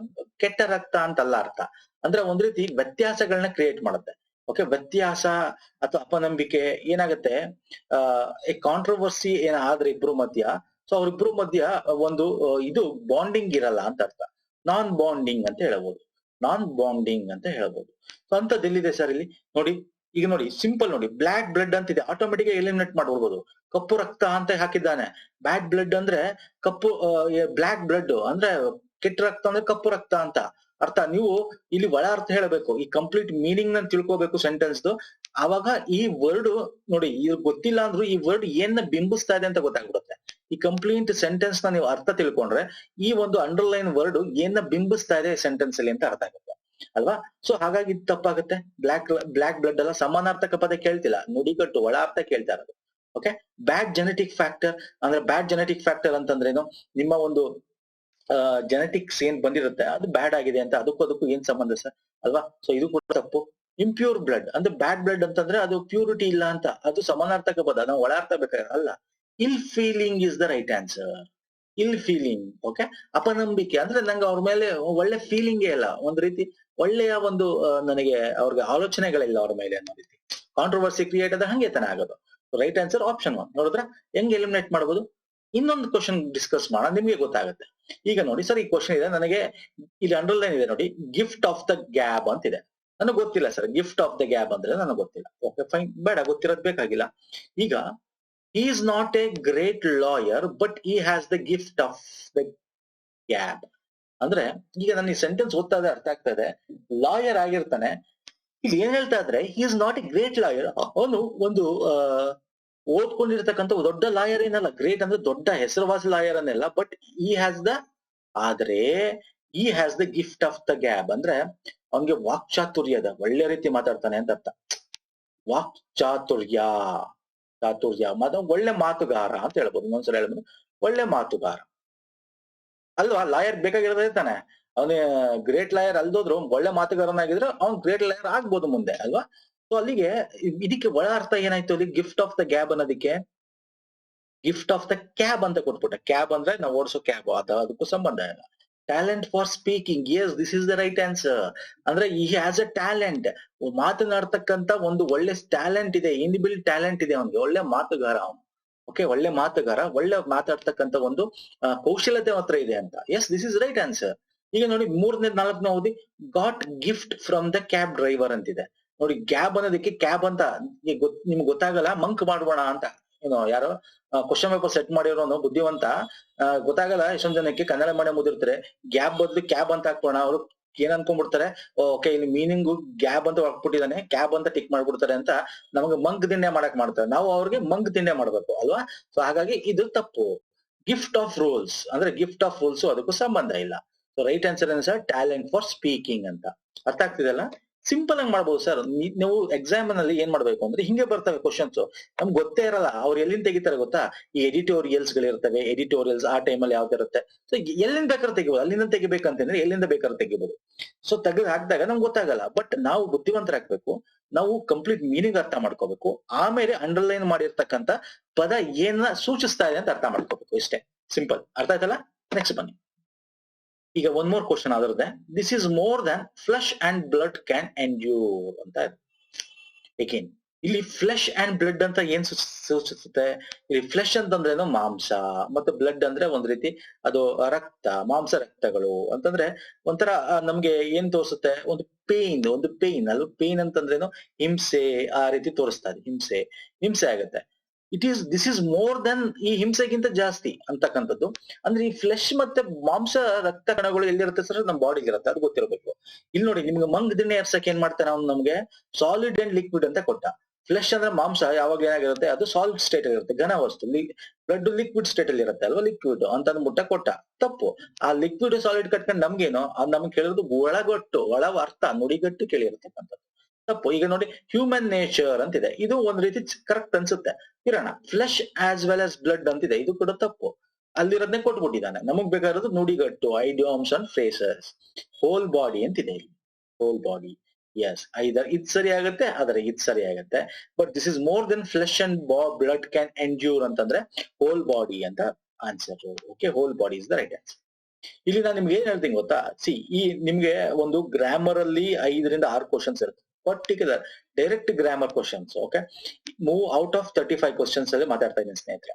Speaker 1: ಕೆಟ್ಟ ರಕ್ತ ಅಂತಲ್ಲ ಅರ್ಥ. ಅಂದ್ರೆ ಒಂದ್ ರೀತಿ ವ್ಯತ್ಯಾಸಗಳನ್ನ ಕ್ರಿಯೇಟ್ ಮಾಡುತ್ತೆ. ಓಕೆ, ವ್ಯತ್ಯಾಸ ಅಥವಾ ಅಪನಂಬಿಕೆ ಏನಾಗುತ್ತೆ, ಕಾಂಟ್ರವರ್ಸಿ ಏನಾದ್ರೆ ಇಬ್ರು ಮಧ್ಯ, ಸೊ ಅವ್ರಿಬ್ರು ಮಧ್ಯ ಒಂದು ಇದು ಬಾಂಡಿಂಗ್ ಇರಲ್ಲ ಅಂತ ಅರ್ಥ. ನಾನ್ ಬಾಂಡಿಂಗ್ ಅಂತ ಹೇಳ್ಬೋದು, ನಾನ್ ಬಾಂಡಿಂಗ್ ಅಂತ ಹೇಳ್ಬೋದು. ಸೊ ಅಂತದ್ದು ಎಲ್ಲಿದೆ ಸರ್ ಇಲ್ಲಿ ನೋಡಿ. ಈಗ ನೋಡಿ, ಸಿಂಪಲ್ ನೋಡಿ, ಬ್ಲಾಕ್ ಬ್ಲಡ್ ಅಂತಿದೆ, ಆಟೋಮೆಟಿಕ್ ಎಲಿಮಿನೇಟ್ ಮಾಡ್ಬಿಡ್ಬೋದು. ಕಪ್ಪು ರಕ್ತ ಅಂತ ಹಾಕಿದ್ದಾನೆ. ಬ್ಯಾಡ್ ಬ್ಲಡ್ ಅಂದ್ರೆ ಕಪ್ಪು, ಬ್ಲಾಕ್ ಬ್ಲಡ್ ಅಂದ್ರೆ ಕೆಟ್ಟ ರಕ್ತ ಅಂದ್ರೆ ಕಪ್ಪು ರಕ್ತ ಅಂತ ಅರ್ಥ. ನೀವು ಇಲ್ಲಿ ಒಳ ಅರ್ಥ ಹೇಳಬೇಕು, ಈ ಕಂಪ್ಲೀಟ್ ಮೀನಿಂಗ್ ನ ತಿಳ್ಕೋಬೇಕು ಸೆಂಟೆನ್ಸ್. ಆವಾಗ ಈ ವರ್ಡ್ ನೋಡಿ, ಇದು ಗೊತ್ತಿಲ್ಲ ಅಂದ್ರೂ ಈ ವರ್ಡ್ ಏನ್ ಬಿಂಬಿಸ್ತಾ ಇದೆ ಅಂತ ಗೊತ್ತಾಗ್ಬಿಡುತ್ತೆ. ಈ ಕಂಪ್ಲೀಟ್ ಸೆಂಟೆನ್ಸ್ ನ ನೀವು ಅರ್ಥ ತಿಳ್ಕೊಂಡ್ರೆ ಈ ಒಂದು ಅಂಡರ್ಲೈನ್ ವರ್ಡ್ ಏನ ಬಿಂಬಿಸ್ತಾ ಇದೆ ಸೆಂಟೆನ್ಸ್ ಅಲ್ಲಿ ಅಂತ ಅರ್ಥ ಆಗುತ್ತೆ ಅಲ್ವಾ. ಸೊ ಹಾಗಾಗಿ ಇದು ತಪ್ಪಾಗುತ್ತೆ. ಬ್ಲಾಕ್ ಬ್ಲಡ್ ಅಲ್ಲ, ಸಮಾನಾರ್ಥಕ ಪದ ಕೇಳ್ತಿಲ್ಲ, ನುಡಿಗಟ್ಟು ಒಳ ಅರ್ಥ ಕೇಳ್ತಾ ಇರೋದು. ಓಕೆ, ಬ್ಯಾಡ್ ಜೆನೆಟಿಕ್ ಫ್ಯಾಕ್ಟರ್ ಅಂದ್ರೆ, ಬ್ಯಾಡ್ ಜೆನೆಟಿಕ್ ಫ್ಯಾಕ್ಟರ್ ಅಂತಂದ್ರೇನು, ನಿಮ್ಮ ಒಂದು ಜೆನೆಟಿಕ್ಸ್ ಏನ್ ಬಂದಿರುತ್ತೆ ಅದು ಬ್ಯಾಡ್ ಆಗಿದೆ ಅಂತ, ಅದಕ್ಕೂ ಏನ್ ಸಂಬಂಧ ಸರ್ ಅಲ್ವಾ. ಸೊ ಇದು ಕೂಡ ತಪ್ಪು. ಇಂಪ್ಯೂರ್ ಬ್ಲಡ್ ಅಂದ್ರೆ ಬ್ಯಾಡ್ ಬ್ಲಡ್ ಅಂತಂದ್ರೆ ಅದು ಪ್ಯೂರಿಟಿ ಇಲ್ಲ ಅಂತ, ಅದು ಸಮಾನಾರ್ಥಕ ಪದ, ನಾವು ಒಳ ಅರ್ಥ ಬೇಕಾದ್ರೆ ಅಲ್ಲ. ಇಲ್ feeling is the right answer. ಇಲ್ ಫೀಲಿಂಗ್. ಓಕೆ, ಅಪನಂಬಿಕೆ ಅಂದ್ರೆ ನಂಗೆ ಅವ್ರ ಮೇಲೆ ಒಳ್ಳೆ ಫೀಲಿಂಗೇ ಇಲ್ಲ, ಒಂದ್ ರೀತಿ ಒಳ್ಳೆಯ ಒಂದು ನನಗೆ ಅವ್ರಿಗೆ ಆಲೋಚನೆಗಳಿಲ್ಲ ಅವ್ರ ಮೇಲೆ ಅನ್ನೋ ರೀತಿ. ಕಾಂಟ್ರವರ್ಸಿ ಕ್ರಿಯೇಟ್ ಆದ ಹಂಗೆ ತಾನೇ ಆಗೋದು. Right answer option 1. ನೋಡಿದ್ರೆ ಹೆಂಗ್ ಎಲಿಮಿನೇಟ್ ಮಾಡಬಹುದು. ಇನ್ನೊಂದು ಕ್ವಶನ್ ಡಿಸ್ಕಸ್ ಮಾಡೋಣ, ನಿಮ್ಗೆ ಗೊತ್ತಾಗುತ್ತೆ. ಈಗ ನೋಡಿ ಸರ್, ಈ ಕ್ವಶನ್ ಇದೆ ನನಗೆ, ಇಲ್ಲಿ ಅಂಡರ್ಲೈನ್ ಇದೆ ನೋಡಿ, ಗಿಫ್ಟ್ ಆಫ್ ದ ಗ್ಯಾಬ್ ಅಂತಿದೆ. ನನಗೆ ಗೊತ್ತಿಲ್ಲ sir, gift of the gab ಅಂದ್ರೆ ನನಗೆ ಗೊತ್ತಿಲ್ಲ. ಓಕೆ ಫೈನ್, ಬೇಡ, ಗೊತ್ತಿರೋದ್ ಬೇಕಾಗಿಲ್ಲ. ಈಗ he is not a great lawyer but he has the gift of the gab ಅಂದ್ರೆ, ಈಗ ನನ್ನ ಈ ಸೆಂಟೆನ್ಸ್ ಓದ್ತಾ ಇದೆ, ಅರ್ಥ ಆಗ್ತಾ ಇದೆ. ಲಾಯರ್ ಆಗಿರ್ತಾನೆ, ಇಲ್ಲಿ ಏನ್ ಹೇಳ್ತಾ ಇದ್ರೆ, he is not A great lawyer, ಅವನು ಒಂದು ಓದ್ಕೊಂಡಿರ್ತಕ್ಕಂಥ ದೊಡ್ಡ ಲಾಯರ್ ಏನಲ್ಲ, ಗ್ರೇಟ್ ಅಂದ್ರೆ ದೊಡ್ಡ ಹೆಸರುವಾಸಿ ಲಾಯರ್ ಅನ್ನೆಲ್ಲ, ಬಟ್ ಈ ಹ್ಯಾಸ್ ದ, ಆದ್ರೆ ಈ has the gift of the gab ಅಂದ್ರೆ ಅವನ್ಗೆ ವಾಕ್ಚಾತುರ್ಯದ, ಒಳ್ಳೆ ರೀತಿ ಮಾತಾಡ್ತಾನೆ ಅಂತ ಅರ್ಥ. ವಾಕ್ಚಾತುರ್ಯ, ಒಳ್ಳೆ ಮಾತುಗಾರ ಅಂತ ಹೇಳ್ಬೋದು. ಇನ್ನೊಂದ್ಸಲ ಹೇಳ್ಬೋದು, ಒಳ್ಳೆ ಮಾತುಗಾರ ಅಲ್ವಾ. ಲಾಯರ್ ಬೇಕಾಗಿರೋದೇ ತಾನೆ. ಅವನೇ ಗ್ರೇಟ್ ಲಾಯರ್ ಅಲ್ದೋದ್ರು ಒಳ್ಳೆ ಮಾತುಗಾರನಾಗಿದ್ರೆ ಅವ್ನ್ ಗ್ರೇಟ್ ಲಾಯರ್ ಆಗ್ಬೋದು ಮುಂದೆ ಅಲ್ವಾ. ಸೊ ಅಲ್ಲಿಗೆ ಇದಕ್ಕೆ ಒಳ ಅರ್ಥ ಏನಾಯ್ತು ಅಲ್ಲಿ, ಗಿಫ್ಟ್ ಆಫ್ ದ ಗ್ಯಾಬ್ ಅನ್ನೋದಕ್ಕೆ ಗಿಫ್ಟ್ ಆಫ್ ದ ಕ್ಯಾಬ್ ಅಂತ ಕೊಟ್ಬಿಟ್ಟೆ. ಕ್ಯಾಬ್ ಅಂದ್ರೆ ನಾವು ಓಡಿಸೋ ಕ್ಯಾಬ್, ಅದಕ್ಕೂ ಸಂಬಂಧ ಇಲ್ಲ. Talent for speaking, yes this is the right answer. ಅಂದ್ರೆ ಈ ಹ್ಯಾಸ್ ಅ ಟ್ಯಾಲೆಂಟ್, ಮಾತನಾಡ್ತಕ್ಕಂತ ಒಂದು ಒಳ್ಳೆ ಟ್ಯಾಲೆಂಟ್ ಇದೆ, ಇನ್ಬಿಲ್ಟ್ ಟ್ಯಾಲೆಂಟ್ ಇದೆ ಅವನಿಗೆ, ಒಳ್ಳೆ ಮಾತುಗಾರ ಅವನು. ಓಕೆ, ಒಳ್ಳೆ ಮಾತುಗಾರ, ಒಳ್ಳೆ ಮಾತಾಡ್ತಕ್ಕಂತ ಒಂದು ಕೌಶಲ್ಯತೆ ಮಾತ್ರ ಇದೆ ಅಂತ. Yes this is right answer. ಈಗ ನೋಡಿ 3ನೇ 4ನೇ ಓದಿ, got gift from the cab driver ಅಂತಿದೆ ನೋಡಿ. ಕ್ಯಾಬ್ ಅನ್ನೋದಕ್ಕೆ ಕ್ಯಾಬ್ ಅಂತ ನಿಮ್ಗೆ ಗೊತ್ತಾಗಲ್ಲ, ಮಂಕ್ ಮಾಡ್ಬೋಣ ಅಂತ ಏನೋ ಯಾರೋ ಕ್ವಶನ್ ಪೇಪರ್ ಸೆಟ್ ಮಾಡಿರೋನು ಬುದ್ಧಿವಂತ, ಗೊತ್ತಾಗಲ್ಲ ಎಷ್ಟೊಂದ್ ಜನಕ್ಕೆ, ಕನ್ನಡ ಮೀಡಿಯಂ ಓದಿರ್ತಾರೆ, ಗ್ಯಾಬ್ ಬದಲು ಕ್ಯಾಬ್ ಅಂತ ಹಾಕ್ಬೋಣ, ಅವ್ರು ಏನ್ ಅನ್ಕೊಂಡ್ಬಿಡ್ತಾರೆ, ಓಕೆ ಇಲ್ಲಿ ಮೀನಿಂಗು ಗ್ಯಾಬ್ ಅಂತ ಹಾಕ್ಬಿಟ್ಟಿದ್ದಾನೆ, ಕ್ಯಾಬ್ ಅಂತ ಟಿಕ್ ಮಾಡ್ಬಿಡ್ತಾರೆ ಅಂತ ನಮಗೆ ಮಂಕ್ ತಿಂಡೆ ಮಾಡಕ್ ಮಾಡ್ತಾರೆ, ನಾವು ಅವ್ರಿಗೆ ಮಂಕ್ ತಿಂಡೆ ಮಾಡ್ಬೇಕು ಅಲ್ವಾ. ಸೊ ಹಾಗಾಗಿ ಇದು ತಪ್ಪು. ಗಿಫ್ಟ್ ಆಫ್ ರೂಲ್ಸ್ ಅಂದ್ರೆ ಗಿಫ್ಟ್ ಆಫ್ ರೂಲ್ಸ್ ಅದಕ್ಕೂ ಸಂಬಂಧ ಇಲ್ಲ. ಸೊ ರೈಟ್ ಆನ್ಸರ್ ಏನು ಸರ್, ಟ್ಯಾಲೆಂಟ್ ಫಾರ್ ಸ್ಪೀಕಿಂಗ್ ಅಂತ. ಅರ್ಥ ಆಗ್ತಿದೆಲ್ಲ, ಸಿಂಪಲ್ ಆಗಿ ಮಾಡ್ಬೋದು ಸರ್. ನೀವು ಎಕ್ಸಾಮ್ ನಲ್ಲಿ ಏನ್ ಮಾಡ್ಬೇಕು ಅಂದ್ರೆ, ಹಿಂಗೆ ಬರ್ತವೆ ಕ್ವಶನ್ಸ್, ನಮ್ಗೆ ಗೊತ್ತೇ ಇರಲ್ಲ, ಅವ್ರು ಎಲ್ಲಿಂದ ತೆಗಿತಾರೆ ಗೊತ್ತಾ, ಈ ಎಡಿಟೋರಿಯಲ್ಸ್ ಗಳಿರ್ತವೆ, ಎಡಿಟೋರಿಯಲ್ಸ್ ಆ ಟೈಮಲ್ಲಿ ಯಾವ್ದು ಇರುತ್ತೆ, ಸೊ ಎಲ್ಲಿಂದ ಬೇಕಾದ್ರೆ ತೆಗಿಬೋದು, ಅಲ್ಲಿಂದ ತೆಗಿಬೇಕಂತಂದ್ರೆ ಎಲ್ಲಿಂದ ಬೇಕಾದ್ರೆ ತೆಗಿಬೋದು. ಸೊ ತೆಗೆದು ಹಾಕಿದಾಗ ನಮ್ಗೆ ಗೊತ್ತಾಗಲ್ಲ, ಬಟ್ ನಾವು ಬುದ್ಧಿವಂತರಾಗ್ಬೇಕು, ನಾವು ಕಂಪ್ಲೀಟ್ ಮೀನಿಂಗ್ ಅರ್ಥ ಮಾಡ್ಕೋಬೇಕು, ಆಮೇಲೆ ಅಂಡರ್ಲೈನ್ ಮಾಡಿರ್ತಕ್ಕಂಥ ಪದ ಏನ ಸೂಚಿಸ್ತಾ ಇದೆ ಅಂತ ಅರ್ಥ ಮಾಡ್ಕೋಬೇಕು, ಇಷ್ಟೇ ಸಿಂಪಲ್. ಅರ್ಥ ಆಯ್ತಲ್ಲ. ನೆಕ್ಸ್ಟ್ ಬನ್ನಿ. ಈಗ ಒನ್ ಮೋರ್ ಕ್ವಶನ್ ಆದ್ರದ್ದೆ, this is more than flesh and blood can endure ಅಂತ. ಏಕೇನ್ ಇಲ್ಲಿ ಫ್ಲೆಶ್ ಅಂಡ್ ಬ್ಲಡ್ ಅಂತ ಏನ್ ಸೂಚಿಸುತ್ತೆ, ಇಲ್ಲಿ ಫ್ಲೆಶ್ ಅಂತಂದ್ರೇನು ಮಾಂಸ, ಮತ್ತೆ ಬ್ಲಡ್ ಅಂದ್ರೆ ಒಂದ್ ರೀತಿ ಅದು ರಕ್ತ, ಮಾಂಸ ರಕ್ತಗಳು ಅಂತಂದ್ರೆ ಒಂಥರ ನಮ್ಗೆ ಏನ್ ತೋರಿಸುತ್ತೆ, ಒಂದು ಪೇನ್ ಅಲ್ವ. ಪೇನ್ ಅಂತಂದ್ರೇನು ಹಿಂಸೆ, ಆ ರೀತಿ ತೋರಿಸ್ತಾ ಇದೆ, ಹಿಂಸೆ ಆಗುತ್ತೆ. ದಿಸ್ ಇಸ್ ಮೋರ್ ದನ್, ಈ ಹಿಂಸೆಗಿಂತ ಜಾಸ್ತಿ ಅಂತಕ್ಕಂಥದ್ದು. ಅಂದ್ರೆ ಈ ಫ್ಲೆಶ್ ಮತ್ತೆ ಮಾಂಸ ರಕ್ತ ಕಣಗಳು ಎಲ್ಲಿರುತ್ತೆ ಸರ್, ನಮ್ ಬಾಡಿಗೆ ಇರುತ್ತೆ, ಅದು ಗೊತ್ತಿರಬೇಕು. ಇಲ್ಲಿ ನೋಡಿ, ನಿಮ್ಗೆ ಮಂಗ್ ದಿಣ್ಣೆ ಎರ್ಸಕ್ ಏನ್ ಮಾಡ್ತಾನೆ ಅವ್ನು, ನಮ್ಗೆ ಸಾಲಿಡ್ ಅಂಡ್ ಲಿಕ್ವಿಡ್ ಅಂತ ಕೊಟ್ಟ. ಫ್ಲೆಶ್ ಅಂದ್ರೆ ಮಾಂಸ ಯಾವಾಗ ಏನಾಗಿರುತ್ತೆ, ಅದು ಸಾಲಿಡ್ ಸ್ಟೇಟ್ ಅಲ್ಲಿ ಇರುತ್ತೆ, ಘನ ವಸ್ತು. ಬ್ಲಡ್ ಲಿಕ್ವಿಡ್ ಸ್ಟೇಟ್ ಅಲ್ಲಿ ಇರುತ್ತೆ ಅಲ್ವಾ, ಲಿಕ್ವಿಡ್ ಅಂತ ಅಂದ್ಬಿಟ್ಟ ಕೊಟ್ಟ. ತಪ್ಪು. ಆ ಲಿಕ್ವಿಡ್ ಸಾಲಿಡ್ ಕಟ್ಕೊಂಡು ನಮ್ಗೇನು, ಅದು ನಮ್ಗೆ ಕೇಳಿರೋದು ಒಳ ಅರ್ಥ, ನುಡಿಗಟ್ಟು ಕೇಳಿರ್ತಕ್ಕಂಥದ್ದು. ತಪ್ಪು. ಈಗ ನೋಡಿ, ಹ್ಯೂಮನ್ ನೇಚರ್ ಅಂತಿದೆ, ಇದು ಒಂದ್ ರೀತಿ ಕರೆಕ್ಟ್ ಅನ್ಸುತ್ತೆ, ಇರೋಣ. Flesh as well as blood ಅಂತಿದೆ, ಇದು ಕೂಡ ತಪ್ಪು. ಅಲ್ಲಿರೋದನ್ನೇ ಕೊಟ್ಬಿಟ್ಟಿದ್ದಾನೆ. ನಮಗ್ ಬೇಕಾಗಿರೋದು ನುಡಿಗಟ್ಟು, ಐಡಿಯಾಮ್ಸ್ ಅಂಡ್ ಫ್ರೇಸಸ್. ಹೋಲ್ ಬಾಡಿ ಅಂತಿದೆ ಇಲ್ಲಿ, ಹೋಲ್ ಬಾಡಿ. ಎಸ್, ಐದರ್ ಇದ್ ಸರಿ ಆಗತ್ತೆ, ಆದರೆ ಇದ್ ಸರಿ ಆಗತ್ತೆ. But this is more than flesh and blood can endure ಅಂತಂದ್ರೆ ಹೋಲ್ ಬಾಡಿ ಅಂತ answer. Okay, whole body is the right answer. ಇಲ್ಲಿ ನಾನು ನಿಮ್ಗೆ ಏನ್ ಹೇಳ್ತೀನಿ ಗೊತ್ತಾ, ಸಿ ಈ ನಿಮ್ಗೆ ಒಂದು ಗ್ರಾಮರ್ ಅಲ್ಲಿ 5 ರಿಂದ 6 ಕ್ವಶನ್ಸ್ ಇರುತ್ತೆ, particular direct grammar questions. Okay, move out of 35 questions ಅಲ್ಲಿ ಮಾತಾಡ್ತಾ ಇದ್ದೀನಿ ಸ್ನೇಹಿತರೆ.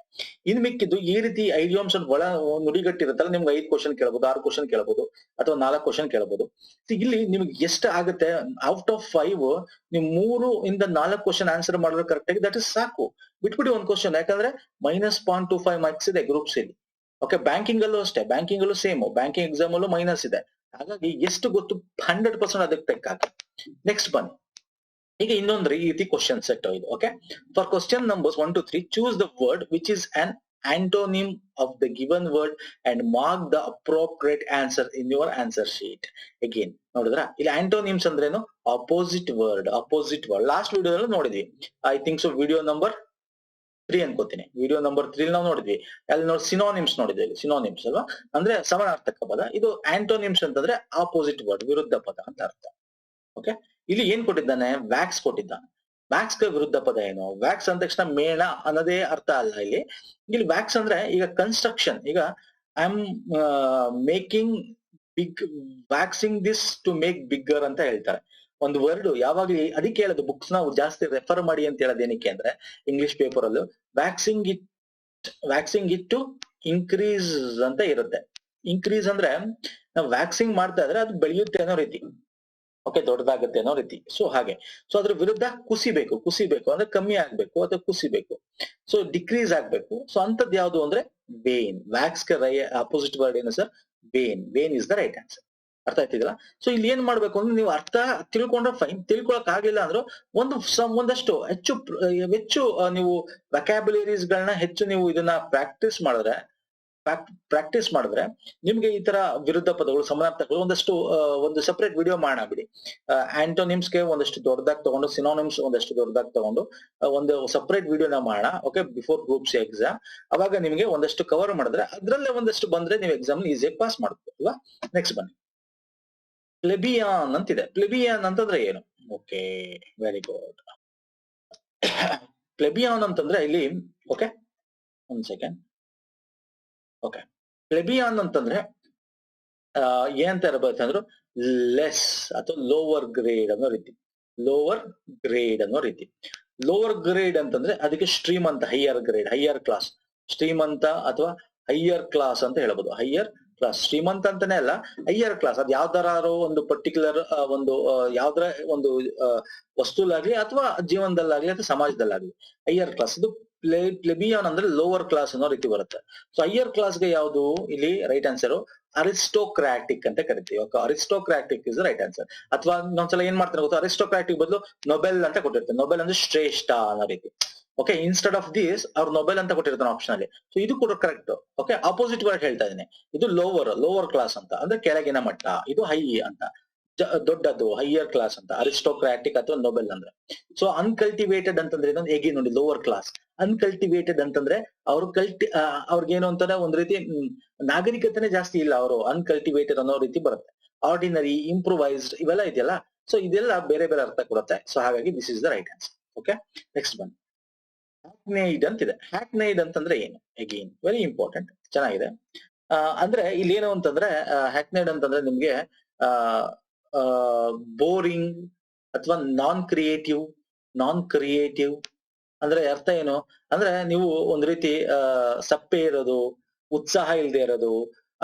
Speaker 1: ಇನ್ ಮಿಕ್ಕಿದ್ದು ಈ ರೀತಿ ಐಡಿಯಾಮ್ಸ್ ಒಳ ನುಡಿಗಟ್ಟಿರುತ್ತಲ್ಲ, ನಿಮ್ಗೆ 5 ಕ್ವಶನ್ ಕೇಳಬಹುದು, 6 ಕ್ವಶನ್ ಕೇಳಬಹುದು, ಅಥವಾ 4 ಕ್ವಶನ್ ಕೇಳಬಹುದು. ಇಲ್ಲಿ ನಿಮ್ಗೆ ಎಷ್ಟು ಆಗುತ್ತೆ, ಔಟ್ ಆಫ್ 5 ನೀವು 3 ಇಂದ 4 ಕ್ವಶನ್ ಆನ್ಸರ್ ಮಾಡಿದ್ರೆ ಕರೆಕ್ಟ್ ಆಗಿ ದಟ್ ಇಸ್ ಸಾಕು. ಬಿಟ್ಬಿಡಿ ಒಂದ್ ಕ್ವಶನ್, ಯಾಕಂದ್ರೆ -0.25 ಮಾರ್ಕ್ಸ್ ಇದೆ ಗ್ರೂಪ್ಸ್ ಇಲ್ಲಿ. ಓಕೆ, ಬ್ಯಾಂಕಿಂಗ್ ಅಲ್ಲೂ ಅಷ್ಟೇ, ಬ್ಯಾಂಕಿಂಗ್ ಅಲ್ಲೂ ಸೇಮ್, ಬ್ಯಾಂಕಿಂಗ್ ಎಕ್ಸಾಮ್ ಅಲ್ಲೂ ಮೈನಸ್ ಇದೆ. ಹಾಗಾಗಿ ಎಷ್ಟು ಗೊತ್ತು, 100% ಅದಕ್ಕೆ ತೆಕ್ಕಾಕಿ. ನೆಕ್ಸ್ಟ್ ಬನ್ನಿ, ಈಗ ಇನ್ನೊಂದು ರೀತಿ ಕ್ವಶನ್ ಸೆಟ್ ಇದು. Okay, for question numbers 1 to 3 choose the word which is an antonym of the given word and mark the appropriate answer in your answer sheet. Again ನೋಡಿದ್ರಾ, ಇಲ್ಲಿ ಆಂಟೋನಿಮ್ಸ್ ಅಂದ್ರೇನು, opposite word. Opposite word last ವಿಡಿಯೋದಲ್ಲಿ ನೋಡಿದ್ವಿ, I think so video number 3 ಅನ್ಕೋತೀನಿ. Video number 3 ನಾವು ನೋಡಿದ್ವಿ. ಅಲ್ಲಿ ನೋಡಿ ಸಿನೋನಿಮ್ಸ್ ನೋಡಿದ್ವಿ. ಸಿನೋನಿಮ್ಸ್ ಅಲ್ವಾ, ಅಂದ್ರೆ ಸಮಾನಾರ್ಥಕ ಪದ. ಇದು ಆಂಟೋನಿಮ್ಸ್ ಅಂತಂದ್ರೆ ಆಪೋಸಿಟ್ ವರ್ಡ್, ವಿರುದ್ಧ ಪದ ಅಂತ ಅರ್ಥ. ಓಕೆ, ಇಲ್ಲಿ ಏನ್ ಕೊಟ್ಟಿದ್ದಾನೆ, ವ್ಯಾಕ್ಸ್ ಕೊಟ್ಟಿದ್ದಾನೆ. ವ್ಯಾಕ್ಸ್ ಗೆ ವಿರುದ್ಧ ಪದ ಏನು? ವ್ಯಾಕ್ಸ್ ಅಂದ ತಕ್ಷಣ ಮೇಣ ಅನ್ನೋದೇ ಅರ್ಥ ಅಲ್ಲ ಇಲ್ಲಿ. ಇಲ್ಲಿ ವ್ಯಾಕ್ಸ್ ಅಂದ್ರೆ ಈಗ ಕನ್ಸ್ಟ್ರಕ್ಷನ್. ಈಗ I am making big, waxing this to make bigger ಅಂತ ಹೇಳ್ತಾರೆ. ಒಂದು ವರ್ಡ್ ಯಾವಾಗ್ಲೂ ಅದಕ್ಕೆ ಹೇಳೋದು, ಬುಕ್ಸ್ ನಾವು ಜಾಸ್ತಿ ರೆಫರ್ ಮಾಡಿ ಅಂತ ಹೇಳೋದು ಏನಕ್ಕೆ ಅಂದ್ರೆ, ಇಂಗ್ಲಿಷ್ ಪೇಪರ್ ಅಲ್ಲೂ ವ್ಯಾಕ್ಸಿಂಗ್ ಇಟ್ ಟು ಇನ್ಕ್ರೀಸ್ ಅಂತ ಇರುತ್ತೆ. ಇನ್ಕ್ರೀಸ್ ಅಂದ್ರೆ ನಾವು ವ್ಯಾಕ್ಸಿಂಗ್ ಮಾಡ್ತಾ ಇದ್ರೆ ಅದು ಬೆಳೆಯುತ್ತೆ ಅನ್ನೋ ರೀತಿ. ಓಕೆ, ದೊಡ್ಡದಾಗುತ್ತೆ ಅನ್ನೋ ರೀತಿ. ಸೊ ಹಾಗೆ, ಸೊ ಅದ್ರ ವಿರುದ್ಧ ಕುಸಿಬೇಕು. ಕುಸಿಬೇಕು ಅಂದ್ರೆ ಕಮ್ಮಿ ಆಗ್ಬೇಕು ಅಥವಾ ಕುಸಿಬೇಕು. ಸೊ ಡಿಕ್ರೀಸ್ ಆಗ್ಬೇಕು. ಸೊ ಅಂತದ್ ಯಾವ್ದು ಅಂದ್ರೆ ವೇನ್. ವ್ಯಾಕ್ಸ್ ಗೆ ಅಪೋಸಿಟ್ ವರ್ಡ್ ಏನು sir, wane. Wane is the right answer. ಅರ್ಥ ಆಯ್ತಿದಿಲ್ಲ? ಸೊ ಇಲ್ಲಿ ಏನ್ ಮಾಡ್ಬೇಕು ಅಂದ್ರೆ, ನೀವು ಅರ್ಥ ತಿಳ್ಕೊಂಡ್ರೆ ಫೈನ್, ತಿಳ್ಕೊಳಕ್ ಆಗಿಲ್ಲ ಅಂದ್ರೂ ಒಂದಷ್ಟು ಹೆಚ್ಚು ನೀವು ವೊಕ್ಯಾಬ್ಯುಲರೀಸ್ ಗಳನ್ನ ಹೆಚ್ಚು ನೀವು ಇದನ್ನ ಪ್ರಾಕ್ಟೀಸ್ ಮಾಡಿದ್ರೆ ನಿಮ್ಗೆ ಈ ತರ ವಿರುದ್ಧ ಪದಗಳು, ಸಮಾನಾರ್ಥಕಗಳು ಒಂದು ಸೆಪರೇಟ್ ವಿಡಿಯೋ ಮಾಡೋಣ ಬಿಡಿ. ಆಂಟೋನಿಮ್ಸ್ ಗೆ ಒಂದಷ್ಟು ದೊಡ್ಡದಾಗಿ ತಗೊಂಡು, ಸಿನೋನಿಮ್ಸ್ ಒಂದಷ್ಟು ದೊಡ್ಡದಾಗಿ ತಗೊಂಡು ಒಂದು ಸೆಪರೇಟ್ ವಿಡಿಯೋನ ಮಾಡೋಣ. Okay, before groups exam. ಅವಾಗ ನಿಮ್ಗೆ ಒಂದಷ್ಟು ಕವರ್ ಮಾಡಿದ್ರೆ ಅದ್ರಲ್ಲೇ ಒಂದಷ್ಟು ಬಂದ್ರೆ ನೀವು ಎಕ್ಸಾಮ್ ಈಸಿಯಾಗಿ ಪಾಸ್ ಮಾಡ್ಬೋದು ಅಲ್ವಾ. ನೆಕ್ಸ್ಟ್ ಬನ್ನಿ, ಪ್ಲೆಬಿಯಾನ್ ಅಂತಿದೆ. ಪ್ಲೆಬಿಯಾನ್ ಅಂತಂದ್ರೆ ಏನು? Okay, very good. ಪ್ಲೆಬಿಯಾನ್ ಅಂತಂದ್ರೆ ಇಲ್ಲಿ, ಓಕೆ ಒಂದ್ ಸೆಕೆಂಡ್. ಓಕೆ, ಪ್ಲೆಬಿಯಾನ್ ಅಂತಂದ್ರೆ ಏನಂತ ಇರಬೇಕಂದ್ರು, ಲೆಸ್ ಅಥವಾ ಲೋವರ್ ಗ್ರೇಡ್ ಅನ್ನೋ ರೀತಿ. ಲೋವರ್ ಗ್ರೇಡ್ ಅನ್ನೋ ರೀತಿ. ಲೋವರ್ ಗ್ರೇಡ್ ಅಂತಂದ್ರೆ ಅದಕ್ಕೆ ಶ್ರೀಮಂತ, ಹೈಯರ್ ಗ್ರೇಡ್, ಹೈಯರ್ ಕ್ಲಾಸ್. ಶ್ರೀಮಂತ ಅಥವಾ ಹೈಯರ್ ಕ್ಲಾಸ್ ಅಂತ ಹೇಳ್ಬೋದು. ಹೈಯರ್ ಕ್ಲಾಸ್, ಶ್ರೀಮಂತ ಅಂತಾನೆ ಅಲ್ಲ, ಹೈಯರ್ ಕ್ಲಾಸ್. ಅದ್ ಯಾವ್ದಾರು ಒಂದು ಪರ್ಟಿಕ್ಯುಲರ್ ಯಾವ್ದಾರ ಒಂದು ವಸ್ತುಲಾಗ್ಲಿ ಅಥವಾ ಜೀವನದಲ್ಲಾಗ್ಲಿ ಅಥವಾ ಸಮಾಜದಲ್ಲಾಗ್ಲಿ ಹೈಯರ್ ಕ್ಲಾಸ್. ಇದು ಪ್ಲೆಬಿಯಾನ್ ಅಂದ್ರೆ ಲೋವರ್ ಕ್ಲಾಸ್ ಅನ್ನೋ ರೀತಿ ಬರುತ್ತೆ. ಸೊ ಹೈಯರ್ ಕ್ಲಾಸ್ಗೆ ಯಾವುದು ಇಲ್ಲಿ ರೈಟ್ ಆನ್ಸರ್? ಅರಿಸ್ಟೋಕ್ರಾಟಿಕ್ ಅಂತ ಕರಿತೀವಿ. Aristocratic is right answer. ಅಥವಾ ಇನ್ನೊಂದ್ಸಲ ಏನ್ ಮಾಡ್ತಾರೆ ಗೊತ್ತಾ, ಅರಿಸ್ಟೋಕ್ರಾಟಿಕ್ ಬದಲು ನೊಬೆಲ್ ಅಂತ ಕೊಟ್ಟಿರ್ತಾರೆ. ನೊಬೆಲ್ ಅಂದ್ರೆ ಶ್ರೇಷ್ಠ ಅನ್ನೋ ರೀತಿ. ಓಕೆ, ಇನ್ಸ್ಟೆಡ್ ಆಫ್ ದಿಸ್ ಅವ್ರು ನೊಬೆಲ್ ಅಂತ ಕೊಟ್ಟಿರ್ತಾನೆ ಆಪ್ಷನ್ ಅಲ್ಲಿ. ಸೊ ಇದು ಕೂಡ ಕರೆಕ್ಟ್. ಓಕೆ, ಅಪೋಸಿಟ್ ವರ್ಡ್ ಹೇಳ್ತಾ ಇದ್ದೀನಿ. ಇದು ಲೋವರ್ ಕ್ಲಾಸ್ ಅಂತ ಅಂದ್ರೆ ಕೆಳಗಿನ ಮಟ್ಟ. ಇದು ಹೈ ಅಂತ, ದೊಡ್ಡದು, ಹೈಯರ್ ಕ್ಲಾಸ್ ಅಂತ. ಅರಿಸ್ಟೋಕ್ರಾಟಿಕ್ ಅಥವಾ ನೊಬೆಲ್ ಅಂದ್ರೆ. ಸೊ ಅನ್ಕಲ್ಟಿವೇಟೆಡ್ ಅಂತಂದ್ರೆ ಹೇಗೆ ನೋಡಿ, ಲೋವರ್ ಕ್ಲಾಸ್. ಅನ್ಕಲ್ಟಿವೇಟೆಡ್ ಅಂತಂದ್ರೆ ಅವ್ರಿಗೇನು ಅಂತಾನೆ ಒಂದ್ ರೀತಿ ನಾಗರಿಕತೆನೆ ಜಾಸ್ತಿ ಇಲ್ಲ, ಅವರು ಅನ್ಕಲ್ಟಿವೇಟೆಡ್ ಅನ್ನೋ ರೀತಿ ಬರುತ್ತೆ. ಆರ್ಡಿನರಿ, ಇಂಪ್ರೂವೈಸ್ಡ್ ಇವೆಲ್ಲ ಇದೆಯಲ್ಲ, ಸೊ ಇದೆಲ್ಲ ಬೇರೆ ಬೇರೆ ಅರ್ಥ ಕೊಡುತ್ತೆ. ಸೊ ಹಾಗಾಗಿ this is the right answer. Okay, next ಬನ್ನಿ, ಹ್ಯಾಕ್ನೈಡ್ ಅಂತಿದೆ. ಹ್ಯಾಕ್ನೈಡ್ ಅಂತಂದ್ರೆ ಏನು? ಅಗೇನ್ ವೆರಿ ಇಂಪಾರ್ಟೆಂಟ್, ಚೆನ್ನಾಗಿದೆ. ಅಂದ್ರೆ ಇಲ್ಲಿ ಏನು ಅಂತಂದ್ರೆ, ಹ್ಯಾಕ್ನೈಡ್ ಅಂತಂದ್ರೆ ನಿಮ್ಗೆ ಬೋರಿಂಗ್ ಅಥವಾ ನಾನ್ ಕ್ರಿಯೇಟಿವ್ ಅಂದ್ರೆ ಅರ್ಥ ಏನು ಅಂದ್ರೆ, ನೀವು ಒಂದ್ ರೀತಿ ಸಪ್ಪೆ ಇರೋದು, ಉತ್ಸಾಹ ಇಲ್ಲದೆ ಇರೋದು,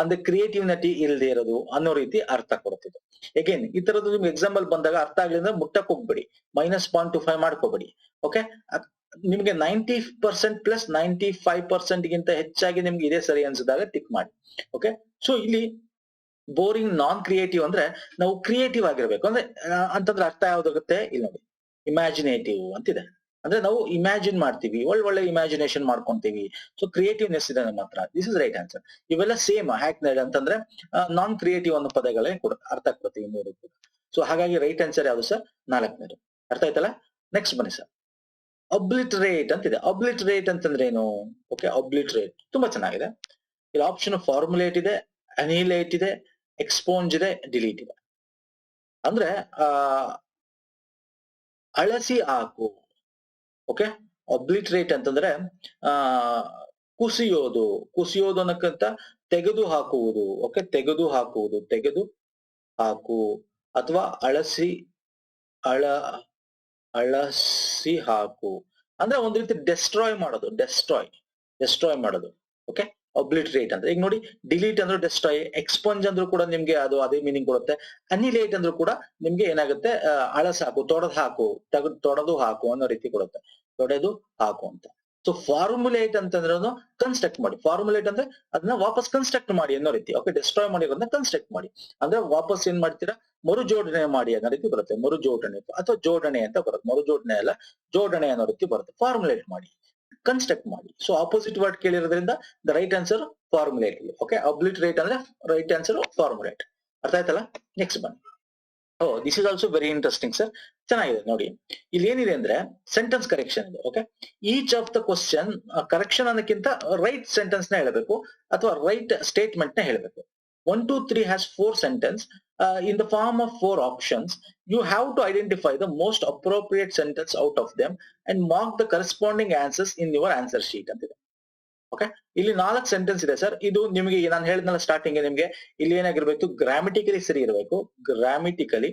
Speaker 1: ಅಂದ್ರೆ ಕ್ರಿಯೇಟಿವಿಟಿ ಇಲ್ಲದೆ ಇರೋದು ಅನ್ನೋ ರೀತಿ ಅರ್ಥ ಕೊಡುತ್ತಿದೆ. ಅಗೇನ್ ಈ ತರದ್ದು ನಿಮ್ಗೆ ಎಕ್ಸಾಂಪಲ್ ಬಂದಾಗ ಅರ್ಥ ಆಗ್ಲಿಂದ ಮುಟ್ಟಕ್ ಹೋಗ್ಬೇಡಿ, -0.25 ಮಾಡ್ಕೋಬೇಡಿ. ಓಕೆ, ನಿಮ್ಗೆ 90% ಪ್ಲಸ್ 95% ಗಿಂತ ಹೆಚ್ಚಾಗಿ ನಿಮ್ಗೆ ಇದೇ ಸರಿ ಅನ್ಸಿದಾಗ ಟಿಕ್ ಮಾಡಿ. ಓಕೆ, ಸೊ ಇಲ್ಲಿ ಬೋರಿಂಗ್, ನಾನ್ ಕ್ರಿಯೇಟಿವ್ ಅಂದ್ರೆ ನಾವು ಕ್ರಿಯೇಟಿವ್ ಆಗಿರ್ಬೇಕು ಅಂದ್ರೆ ಅಂತಂದ್ರೆ ಅರ್ಥ ಯಾವ್ದಾಗುತ್ತೆ ಇಲ್ಲಿ ನೋಡಿ, ಇಮ್ಯಾಜಿನೇಟಿವ್ ಅಂತಿದೆ. ಅಂದ್ರೆ ನಾವು ಇಮ್ಯಾಜಿನ್ ಮಾಡ್ತೀವಿ, ಒಳ್ಳೆ ಇಮ್ಯಾಜಿನೇಷನ್ ಮಾಡ್ಕೊಂತೀವಿ. ಸೊ ಕ್ರಿಯೇಟಿವ್ನೆಸ್ ಇದೆ ನಮ್ಮ ಹತ್ರ. This is right answer. ಇವೆಲ್ಲ ಸೇಮ್. ಹ್ಯಾಕ್ನೈಡ್ ಅಂತಂದ್ರೆ ನಾನ್ ಕ್ರಿಯೇಟಿವ್ ಅನ್ನೋ ಪದಗಳೇ ಅರ್ಥ ಕೊಡ್ತೀವಿ ಮೂರು. ಸೊ ಹಾಗಾಗಿ ರೈಟ್ ಆನ್ಸರ್ ಯಾವ್ದು ಸರ್? 4ನೇದು. ಅರ್ಥ ಆಯ್ತಲ್ಲ? ನೆಕ್ಸ್ಟ್ ಬನ್ನಿ ಸರ್, ಅಬ್ಲಿಟ್ರೇಟ್ ಅಂತಿದೆ. ಅಬ್ಲಿಟ್ರೇಟ್ ಅಂತಂದ್ರೆ ಏನು? ಓಕೆ, ಅಬ್ಲಿಟ್ರೇಟ್ ತುಂಬಾ ಚೆನ್ನಾಗಿದೆ. ಇಲ್ಲಿ ಆಪ್ಷನ್ ಫಾರ್ಮುಲೇಟ್ ಇದೆ, ಅನಿಲೇಟ್ ಇದೆ, ಎಕ್ಸ್ಪೋಂಜ್ ಇದೆ, ಡಿಲೀಟ್ ಇದೆ. ಅಂದ್ರೆ ಅಳಸಿ ಹಾಕು. ಓಕೆ, ಒಬ್ಲಿಟ್ರೇಟ್ ಅಂತಂದ್ರೆ ಆ ಕುಸಿಯೋದು. ಕುಸಿಯೋದು ಅನ್ನಕ್ಕಂತ ತೆಗೆದು ಹಾಕುವುದು. ಓಕೆ, ತೆಗೆದು ಹಾಕುವುದು, ತೆಗೆದು ಹಾಕು, ಅಥವಾ ಅಳಸಿ ಹಾಕು ಅಂದ್ರೆ ಒಂದ್ ರೀತಿ ಡೆಸ್ಟ್ರಾಯ್ ಮಾಡೋದು. ಡೆಸ್ಟ್ರಾಯ್ ಮಾಡೋದು. ಓಕೆ, ಒಬ್ಲಿಟ್ರೇಟ್ ಅಂತ. ಈಗ ನೋಡಿ, ಡಿಲೀಟ್ ಅಂದ್ರೆ ಡೆಸ್ಟ್ರಾಯ್, ಎಕ್ಸ್ಪಂಜ್ ಅಂದ್ರೂ ಕೂಡ ನಿಮ್ಗೆ ಅದು ಅದೇ ಮೀನಿಂಗ್ ಕೊಡುತ್ತೆ. ಅನಿಲೇಟ್ ಅಂದ್ರೂ ಕೂಡ ನಿಮ್ಗೆ ಏನಾಗುತ್ತೆ, ಅಳಸಾಕು, ತೊಡೆದು ಹಾಕು ಅನ್ನೋ ರೀತಿ ಕೊಡುತ್ತೆ. ತೊಡೆದು ಹಾಕು ಅಂತ. ಸೊ ಫಾರ್ಮುಲೇಟ್ ಅಂತಂದ್ರೆ ಕನ್ಸ್ಟ್ರಕ್ಟ್ ಮಾಡಿ. ಫಾರ್ಮುಲೇಟ್ ಅಂದ್ರೆ ಅದನ್ನ ವಾಪಸ್ ಕನ್ಸ್ಟ್ರಕ್ಟ್ ಮಾಡಿ ಅನ್ನೋ ರೀತಿ. ಓಕೆ, ಡೆಸ್ಟ್ರಾಯ್ ಮಾಡಿರೋದನ್ನ ಕನ್ಸ್ಟ್ರಕ್ಟ್ ಮಾಡಿ ಅಂದ್ರೆ ವಾಪಸ್ ಏನ್ ಮಾಡ್ತೀರಾ, ಮರುಜೋಡಣೆ ಮಾಡಿ ಅನ್ನೋ ರೀತಿ ಬರುತ್ತೆ. ಮರುಜೋಡಣೆ ಅಥವಾ ಜೋಡಣೆ ಅಂತ ಬರುತ್ತೆ. ಮರುಜೋಡಣೆ ಅಲ್ಲ, ಜೋಡಣೆ ಅನ್ನೋ ರೀತಿ ಬರುತ್ತೆ. ಫಾರ್ಮುಲೇಟ್ ಮಾಡಿ, ಕನ್ಸ್ಟ್ರಕ್ಟ್ ಮಾಡಿ. ಸೊ ಆಪೋಸಿಟ್ ವರ್ಡ್ ಕೇಳಿರೋದ್ರಿಂದ the right answer formulate. Okay, obliterate ಅಂದ್ರೆ ರೈಟ್ ಆನ್ಸರ್ ಫಾರ್ಮುಲೇಟ್. ಅರ್ಥ ಆಯ್ತಲ್ಲ? ನೆಕ್ಸ್ಟ್ ಬನ್ನಿ. This is also very interesting sir. ಚೆನ್ನಾಗಿದೆ ನೋಡಿ. ಇಲ್ಲಿ ಏನಿದೆ ಅಂದ್ರೆ ಸೆಂಟೆನ್ಸ್ ಕರೆಕ್ಷನ್ ಇದೆ. Okay, each of the question correction ಅನ್ನಕ್ಕಿಂತ ರೈಟ್ ಸೆಂಟೆನ್ಸ್ ನ ಹೇಳಬೇಕು ಅಥವಾ ರೈಟ್ ಸ್ಟೇಟ್ಮೆಂಟ್ ನ ಹೇಳಬೇಕು. 1, 2, 3 has 4 sentence in the form of 4 options. You have to identify the most appropriate sentence out of them and mark the corresponding answers in your answer sheet ಅಂತಿದೆ. Okay, ಇಲ್ಲಿ 4 sentence ಇದೆ sir. ಇದು ನಿಮಗೆ ನಾನು ಹೇಳಿದ್ನಲ್ಲ starting, ನಿಮ್ಗೆ ಇಲ್ಲಿ ಏನಾಗಿರ್ಬೇಕು, ಗ್ರಾಮೆಟಿಕಲಿ ಸರಿ ಇರಬೇಕು. ಗ್ರಾಮೆಟಿಕಲಿ.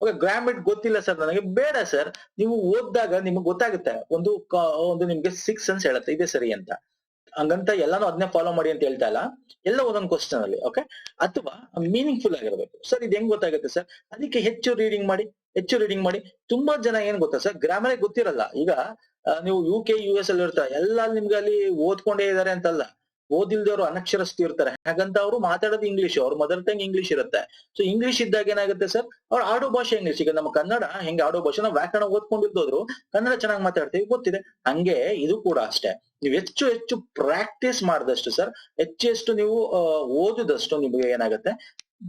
Speaker 1: ಓಕೆ, ಗ್ರಾಮೆಟ್ ಗೊತ್ತಿಲ್ಲ ಸರ್ ನನಗೆ, ಬೇಡ ಸರ್. ನೀವು ಓದಿದಾಗ ನಿಮ್ಗೆ ಗೊತ್ತಾಗುತ್ತೆ. ಒಂದು ನಿಮ್ಗೆ 6 ಸೆನ್ಸ್ ಹೇಳುತ್ತೆ ಇದೆ ಸರಿ ಅಂತ. ಹಂಗಂತ ಎಲ್ಲಾನು ಅದನ್ನೇ ಫಾಲೋ ಮಾಡಿ ಅಂತ ಹೇಳ್ತಾ ಇಲ್ಲ, ಎಲ್ಲ ಒಂದೊಂದು ಕ್ವಶನ್ ಅಲ್ಲಿ. ಓಕೆ, ಅಥವಾ ಮೀನಿಂಗ್ಫುಲ್ ಆಗಿರ್ಬೇಕು ಸರ್. ಇದು ಹೆಂಗ್ ಗೊತ್ತಾಗುತ್ತೆ ಸರ್? ಅದಕ್ಕೆ ಹೆಚ್ಚು ರೀಡಿಂಗ್ ಮಾಡಿ. ತುಂಬಾ ಜನ ಏನ್ ಗೊತ್ತಾ ಸರ್, ಗ್ರಾಮರೇ ಗೊತ್ತಿರಲ್ಲ. ಈಗ ನೀವು UK US ಅಲ್ಲಿ ಇರ್ತಾರೆ, ಎಲ್ಲ ನಿಮ್ಗೆ ಅಲ್ಲಿ ಓದ್ಕೊಂಡೇ ಇದಾರೆ ಅಂತಲ್ಲ, ಓದಿಲ್ದವರು ಅನಕ್ಷರಸ್ಥ ಇರ್ತಾರೆ. ಹಾಗಂತ ಅವರು ಮಾತಾಡೋದು ಇಂಗ್ಲಿಷ್, ಅವ್ರ ಮದರ್ ಟಂಗ್ ಇಂಗ್ಲಿಷ್ ಇರುತ್ತೆ. ಸೊ ಇಂಗ್ಲಿಷ್ ಇದ್ದಾಗ ಏನಾಗುತ್ತೆ ಸರ್, ಅವ್ರ ಆಡೋ ಭಾಷೆ ಇಂಗ್ಲಿಷ್. ಈಗ ನಮ್ಮ ಕನ್ನಡ ಹೆಂಗೆ ಆಡೋ ಭಾಷೆ, ನಾವು ವ್ಯಾಕರಣ ಓದ್ಕೊಂಡಿದ್ದೋದ್ರು ಕನ್ನಡ ಚೆನ್ನಾಗಿ ಮಾತಾಡ್ತೀವಿ, ಗೊತ್ತಿದೆ. ಹಂಗೆ ಇದು ಕೂಡ ಅಷ್ಟೇ. ನೀವು ಹೆಚ್ಚು ಪ್ರಾಕ್ಟೀಸ್ ಮಾಡಿದಷ್ಟು ಸರ್, ಹೆಚ್ಚು ನೀವು ಓದಿದಷ್ಟು ನಿಮಗೆ ಏನಾಗುತ್ತೆ,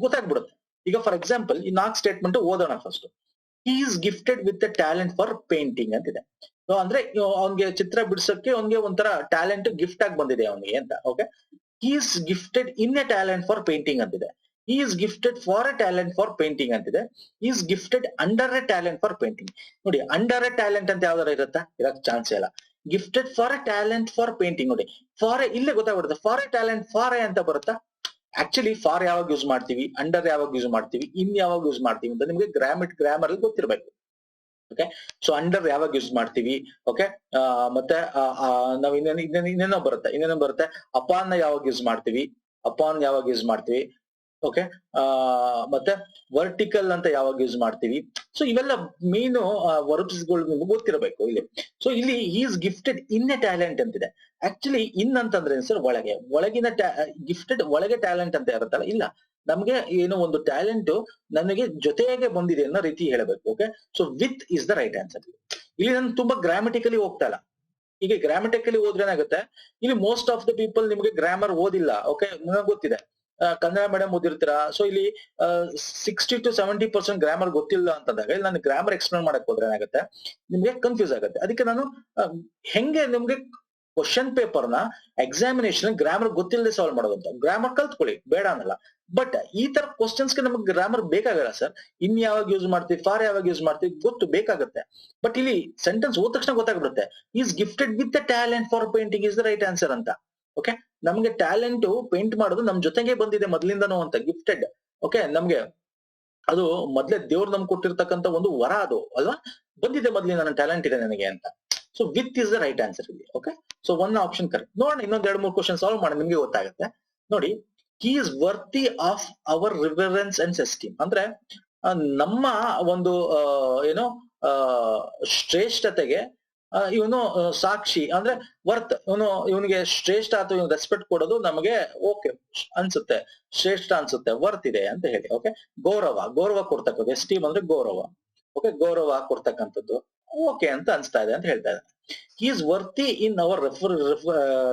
Speaker 1: ಗೊತ್ತಾಗ್ಬಿಡುತ್ತೆ. ಈಗ ಫಾರ್ ಎಕ್ಸಾಂಪಲ್ ಈ 4 ಸ್ಟೇಟ್ಮೆಂಟ್ ಓದೋಣ first. He is gifted with a talent for painting ಅಂತಿದೆ. ಅಂದ್ರೆ ಅವ್ನಿಗೆ ಚಿತ್ರ ಬಿಡ್ಸಕ್ಕೆ ಅವ್ನಿಗೆ ಒಂಥರ ಟ್ಯಾಲೆಂಟ್ ಗಿಫ್ಟ್ ಆಗಿ ಬಂದಿದೆ ಅವನಿಗೆ ಅಂತ. Okay, he is gifted in a talent for painting ಅಂತಿದೆ. He is gifted for a talent for painting ಅಂತಿದೆ. He is gifted under a talent for painting. ನೋಡಿ, ಅಂಡರ್ ಎ ಟ್ಯಾಲೆಂಟ್ ಅಂತ ಯಾವ್ದಾರ ಇರುತ್ತಾ? ಇರಕ್ ಚಾನ್ಸ್ ಇಲ್ಲ. Gifted for a talent for painting. ನೋಡಿ, for a ಇಲ್ಲೇ ಗೊತ್ತಾಗ್ಬಿಡುತ್ತೆ. For a talent, for a ಅಂತ ಬರುತ್ತಾ? ಆಕ್ಚುಲಿ ಫಾರ್ ಯಾವಾಗ ಯೂಸ್ ಮಾಡ್ತೀವಿ, ಅಂಡರ್ ಯಾವಾಗ ಯೂಸ್ ಮಾಡ್ತೀವಿ, ಇನ್ ಯಾವಾಗ ಯೂಸ್ ಮಾಡ್ತೀವಿ ಅಂತ ನಿಮ್ಗೆ ಗ್ರಾಮರ್ ಅಲ್ಲಿ ಗೊತ್ತಿರಬೇಕು. ಓಕೆ, ಸೊ ಅಂಡರ್ ಯಾವಾಗ ಯೂಸ್ ಮಾಡ್ತೀವಿ. ಓಕೆ, ಮತ್ತೆ ನಾವ್ ಇನ್ನೇನೋ ಬರುತ್ತೆ. ಅಪಾನ್ ಯಾವಾಗ ಯೂಸ್ ಮಾಡ್ತೀವಿ. ಓಕೆ, ಮತ್ತೆ ವರ್ಟಿಕಲ್ ಅಂತ ಯಾವಾಗ ಯೂಸ್ ಮಾಡ್ತೀವಿ. ಸೊ ಇವೆಲ್ಲ ಮೇನ್ ವರ್ಬ್ಸ್ ಗಳು ನಿಮ್ಗೆ ಗೊತ್ತಿರಬೇಕು ಇಲ್ಲಿ. ಸೊ ಇಲ್ಲಿ is gifted in a talent ಅಂತಿದೆ. ಆಕ್ಚುಲಿ ಇನ್ ಅಂತಂದ್ರೆ ಸರ್ ಒಳಗಿನ ಗಿಫ್ಟೆಡ್ ಒಳಗೆ ಟ್ಯಾಲೆಂಟ್ ಅಂತ ಇರುತ್ತಲ್ಲ, ಇಲ್ಲ, ನಮ್ಗೆ ಏನೋ ಒಂದು ಟ್ಯಾಲೆಂಟ್ ನನಗೆ ಜೊತೆಗೆ ಬಂದಿದೆ ಅನ್ನೋ ರೀತಿ ಹೇಳಬೇಕು. Okay, so with is the right answer. ಇಲ್ಲಿ ನಾನು ತುಂಬಾ ಗ್ರಾಮೆಟಿಕಲಿ ಹೋಗ್ತಾ ಇಲ್ಲ. ಈಗ ಗ್ರಾಮೆಟಿಕಲಿ ಹೋದ್ರೆ ಏನಾಗುತ್ತೆ, ಇಲ್ಲಿ ಮೋಸ್ಟ್ ಆಫ್ ದ ಪೀಪಲ್ ನಿಮ್ಗೆ ಗ್ರಾಮರ್ ಓದಿಲ್ಲ. ಓಕೆ, ನನಗೆ ಗೊತ್ತಿದೆ, ಕನ್ನಡ ಮೀಡಿಯಂ ಓದಿರ್ತೀರಾ. ಸೊ ಇಲ್ಲಿ 60 to 70% ಗ್ರಾಮರ್ ಗೊತ್ತಿಲ್ಲ ಅಂತಂದಾಗ ಇಲ್ಲಿ ನಾನು ಗ್ರಾಮರ್ ಎಕ್ಸ್ಪ್ಲೇನ್ ಮಾಡಕ್ ಹೋದ್ರೆ ಏನಾಗುತ್ತೆ, ನಿಮ್ಗೆ ಕನ್ಫ್ಯೂಸ್ ಆಗುತ್ತೆ. ಅದಕ್ಕೆ ನಾನು ಹೆಂಗೆ ನಿಮ್ಗೆ ಕ್ವಶನ್ ಪೇಪರ್ ನ ಎಕ್ಸಾಮಿನೇಷನ್ ಗ್ರಾಮರ್ ಗೊತ್ತಿಲ್ಲದೆ ಸಾಲ್ವ್ ಮಾಡೋದಂತ. ಗ್ರಾಮರ್ ಕಲ್ತ್ಕೊಳ್ಳಿ, ಬೇಡ ಅನ್ನಲ್ಲ. ಬಟ್ ಈ ತರ ಕ್ವಶನ್ಸ್ ಗೆ ನಮಗೆ ಗ್ರಾಮರ್ ಬೇಕಾಗಲ್ಲ ಸರ್. ಇನ್ ಯಾವಾಗ ಯೂಸ್ ಮಾಡ್ತೀವಿ, ಫಾರ್ ಯಾವಾಗ ಯೂಸ್ ಮಾಡ್ತೀವಿ ಗೊತ್ತು ಬೇಕಾಗುತ್ತೆ. ಬಟ್ ಇಲ್ಲಿ ಸೆಂಟೆನ್ಸ್ ಓದ ತಕ್ಷಣ ಗೊತ್ತಾಗ್ಬಿಡುತ್ತೆ. Is gifted with a talent for painting is the right answer ಅಂತ. ಓಕೆ, ನಮ್ಗೆ ಟ್ಯಾಲೆಂಟ್ ಪೇಂಟ್ ಮಾಡೋದು ನಮ್ ಜೊತೆಗೆ ಬಂದಿದೆ ಮೊದ್ಲಿಂದನೂ ಅಂತ. ಗಿಫ್ಟೆಡ್. ಓಕೆ, ನಮ್ಗೆ ಅದು ಮೊದ್ಲೇ ದೇವ್ರು ನಮ್ಗೆ ಕೊಟ್ಟಿರ್ತಕ್ಕಂಥ ಒಂದು ವರ ಅದು ಅಲ್ವಾ, ಬಂದಿದೆ ಮೊದ್ಲಿಂದ ನನ್ನ ಟ್ಯಾಲೆಂಟ್ ಇದೆ ನನಗೆ ಅಂತ. So with is the right answer ಇಲ್ಲಿ. Okay, so 1 option correct. ನೋಡೋಣ, ಇನ್ನೊಂದ್ 2-3 ಕ್ವಶನ್ ಸಾಲ್ವ್ ಮಾಡಿ, ನಿಮ್ಗೆ ಗೊತ್ತಾಗುತ್ತೆ. ನೋಡಿ, he is worthy of our reverence and esteem. ಅಂದ್ರೆ ನಮ್ಮ ಒಂದು ಏನೋ ಶ್ರೇಷ್ಠತೆಗೆ ಇವನು ಸಾಕ್ಷಿ. ಅಂದ್ರೆ ವರ್ತ್, ಇವನಿಗೆ ಶ್ರೇಷ್ಠ ಅಥವಾ ಇವನು ರೆಸ್ಪೆಕ್ಟ್ ಕೊಡೋದು ನಮಗೆ ಓಕೆ ಅನ್ಸುತ್ತೆ, ಶ್ರೇಷ್ಠ ಅನ್ಸುತ್ತೆ, ವರ್ತ್ ಇದೆ ಅಂತ ಹೇಳಿ. ಓಕೆ, ಗೌರವ ಕೊಡ್ತಕ್ಕದ್ದು. ಎಸ್ಟೀಮ್ ಅಂದ್ರೆ ಗೌರವ. ಓಕೆ, ಗೌರವ ಕೊಡ್ತಕ್ಕಂಥದ್ದು ಓಕೆ ಅಂತ ಅನ್ಸ್ತಾ ಇದೆ ಅಂತ ಹೇಳ್ತಾ ಇದ್ದಾರೆ. He is worthy in our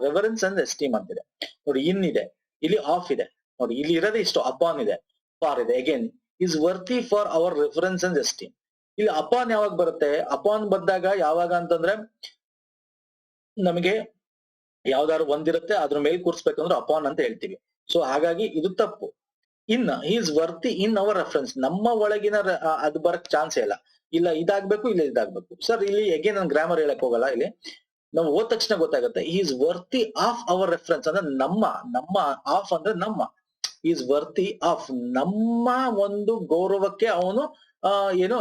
Speaker 1: reference and esteem ಅಂತಿದೆ. ನೋಡಿ, ಇನ್ ಇದೆ, ಇಲ್ಲಿ ಆಫ್ ಇದೆ. ನೋಡಿ, ಇಲ್ಲಿ ಇರೋದೇ ಇಷ್ಟು, ಅಪಾನ್ ಇದೆ, ಫಾರ್ ಇದೆ. Again is worthy for our reference and esteem. ಇಲ್ಲಿ ಅಪಾನ್ ಯಾವಾಗ ಬರುತ್ತೆ, ಅಪಾನ್ ಬಂದಾಗ ಯಾವಾಗ ಅಂತಂದ್ರೆ ನಮಗೆ ಯಾವ್ದಾದ್ರು ಒಂದಿರುತ್ತೆ ಅದ್ರ ಮೇಲೆ ಕೂರ್ಸ್ಬೇಕಂದ್ರೆ ಅಪಾನ್ ಅಂತ ಹೇಳ್ತೀವಿ. ಸೊ ಹಾಗಾಗಿ ಇದು ತಪ್ಪು. ಇನ್ is worthy in our reference, ನಮ್ಮ ಒಳಗಿನ ಅದು ಬರಕ್ ಚಾನ್ಸೇ ಇಲ್ಲ. ಇಲ್ಲ ಇದಾಗ್ಬೇಕು, ಇಲ್ಲ ಇದಾಗ್ಬೇಕು. ಸರ್ ಇಲ್ಲಿ ಅಗೇನ್ ನಾನು ಗ್ರಾಮರ್ ಹೇಳಕ್ ಹೋಗಲ್ಲ. ಇಲ್ಲಿ ನಾವು ಓದ್ ತಕ್ಷಣ ಗೊತ್ತಾಗುತ್ತೆ is worthy of hour reference ಅಂದ್ರೆ ನಮ್ಮ ಆಫ್ ಅಂದ್ರೆ ನಮ್ಮ ಈಸ್ ವರ್ತಿ ಆಫ್ ನಮ್ಮ ಒಂದು ಗೌರವಕ್ಕೆ ಅವನು ಏನು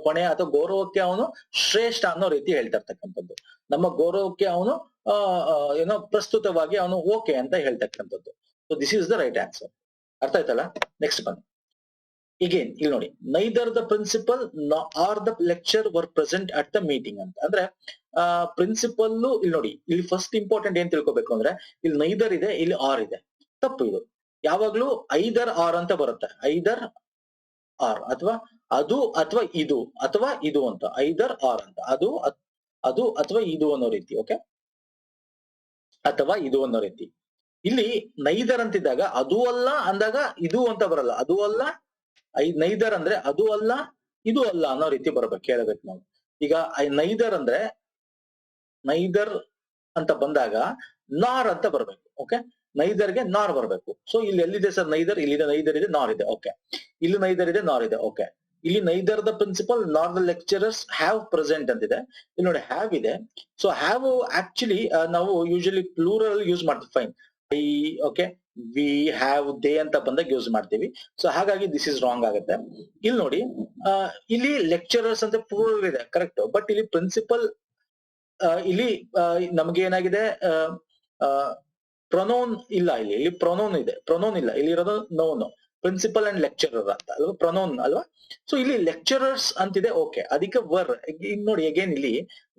Speaker 1: ಹೊಣೆ ಅಥವಾ ಗೌರವಕ್ಕೆ ಅವನು ಶ್ರೇಷ್ಠ ಅನ್ನೋ ರೀತಿ ಹೇಳ್ತಾ ಇರ್ತಕ್ಕಂಥದ್ದು. ನಮ್ಮ ಗೌರವಕ್ಕೆ ಅವನು ಏನೋ ಪ್ರಸ್ತುತವಾಗಿ ಅವನು ಓಕೆ ಅಂತ ಹೇಳ್ತಕ್ಕಂಥದ್ದು. So this is the right answer. ಅರ್ಥ ಆಯ್ತಲ್ಲ? ನೆಕ್ಸ್ಟ್ ಬನ್ನಿ. ಇಗೇನ್ ಇಲ್ಲಿ ನೋಡಿ, neither the principal or the lecturer were present at the meeting ಅಂತ. ಅಂದ್ರೆ ಪ್ರಿನ್ಸಿಪಲ್ ಇಲ್ಲಿ ನೋಡಿ, ಇಲ್ಲಿ ಫಸ್ಟ್ ಇಂಪಾರ್ಟೆಂಟ್ ಏನ್ ತಿಳ್ಕೊಬೇಕು ಅಂದ್ರೆ ಇಲ್ಲಿ ನೈದರ್ ಇದೆ, ಇಲ್ಲಿ ಆರ್ ಇದೆ. ತಪ್ಪು ಇದು. ಯಾವಾಗ್ಲೂ ಐದರ್ ಆರ್ ಅಂತ ಬರುತ್ತೆ. ಐದರ್ ಆರ್ ಅಥವಾ ಅದು ಅಥವಾ ಇದು ಅಂತ. ಐದರ್ ಆರ್ ಅಂತ ಅದು ಅಥವಾ ಇದು ಅನ್ನೋ ರೀತಿ. ಓಕೆ, ಅಥವಾ ಇದು ಅನ್ನೋ ರೀತಿ. ಇಲ್ಲಿ ನೈದರ್ ಅಂತಿದ್ದಾಗ ಅದು ಅಲ್ಲ ಅಂದಾಗ ಇದು ಅಂತ ಬರಲ್ಲ. ಅದು ಅಲ್ಲ, ನೈದರ್ ಅಂದ್ರೆ ಅದು ಅಲ್ಲ ಇದು ಅಲ್ಲ ಅನ್ನೋ ರೀತಿ ಬರ್ಬೇಕು, ಕೇಳಬೇಕು ನಾವು. ಈಗ ನೈದರ್ ಅಂದ್ರೆ ನೈದರ್ ಅಂತ ಬಂದಾಗ ನಾರ್ ಅಂತ ಬರ್ಬೇಕು. ಓಕೆ, ನೈದರ್ಗೆ ನಾರ್ ಬರ್ಬೇಕು. ಸೊ ಇಲ್ಲಿ ಎಲ್ಲಿದೆ ಸರ್ ನೈದರ್? ಇಲ್ಲಿ ನೈದರ್ ಇದೆ, ನಾರ್ ಇದೆ. ಓಕೆ, ಇಲ್ಲಿ ನೈದರ್ ಇದೆ, ನಾರ್ ಇದೆ. ಓಕೆ, ಇಲ್ಲಿ neither the principal nor the lecturers have present ಅಂತಿದೆ. ಇಲ್ಲಿ ನೋಡಿ ಹ್ಯಾವ್ ಇದೆ. ಸೊ ಹ್ಯಾವ್ ಆಕ್ಚುಲಿ ನಾವು ಯೂಶಲಿ ಪ್ಲೂರಲ್ ಯೂಸ್ ಮಾಡ್ತೀವಿ. Fine, okay, we have they ಅಂತ ಬಂದಾಗ ಯೂಸ್ ಮಾಡ್ತೀವಿ. ಸೊ ಹಾಗಾಗಿ ದಿಸ್ ಇಸ್ ರಾಂಗ್ ಆಗುತ್ತೆ. ಇಲ್ಲಿ ನೋಡಿ, ಇಲ್ಲಿ ಲೆಕ್ಚರರ್ಸ್ ಅಂತ ಪ್ಲೂರಲ್ ಇದೆ, ಕರೆಕ್ಟ್. ಬಟ್ ಇಲ್ಲಿ ಪ್ರಿನ್ಸಿಪಲ್ ಇಲ್ಲಿ ನಮ್ಗೆ ಏನಾಗಿದೆ, ಪ್ರೊನೌನ್ ಇಲ್ಲ. ಇಲ್ಲಿ ಪ್ರೊನೌನ್ ಇದೆ, ಪ್ರೊನೌನ್ ಇಲ್ಲ. ಇಲ್ಲಿ ಇರೋದು ನೋನ್, ಪ್ರಿನ್ಸಿಪಲ್ ಅಂಡ್ ಲೆಕ್ಚರರ್ ಅಂತ ಅಲ್ವಾ, ಪ್ರೊನೌನ್ ಅಲ್ವಾ. ಸೊ ಇಲ್ಲಿ ಲೆಕ್ಚರರ್ಸ್ ಅಂತಿದೆ. ಓಕೆ, ಅದಕ್ಕೆ ವರ್. ನೋಡಿ ಅಗೇನ್ ಇಲ್ಲಿ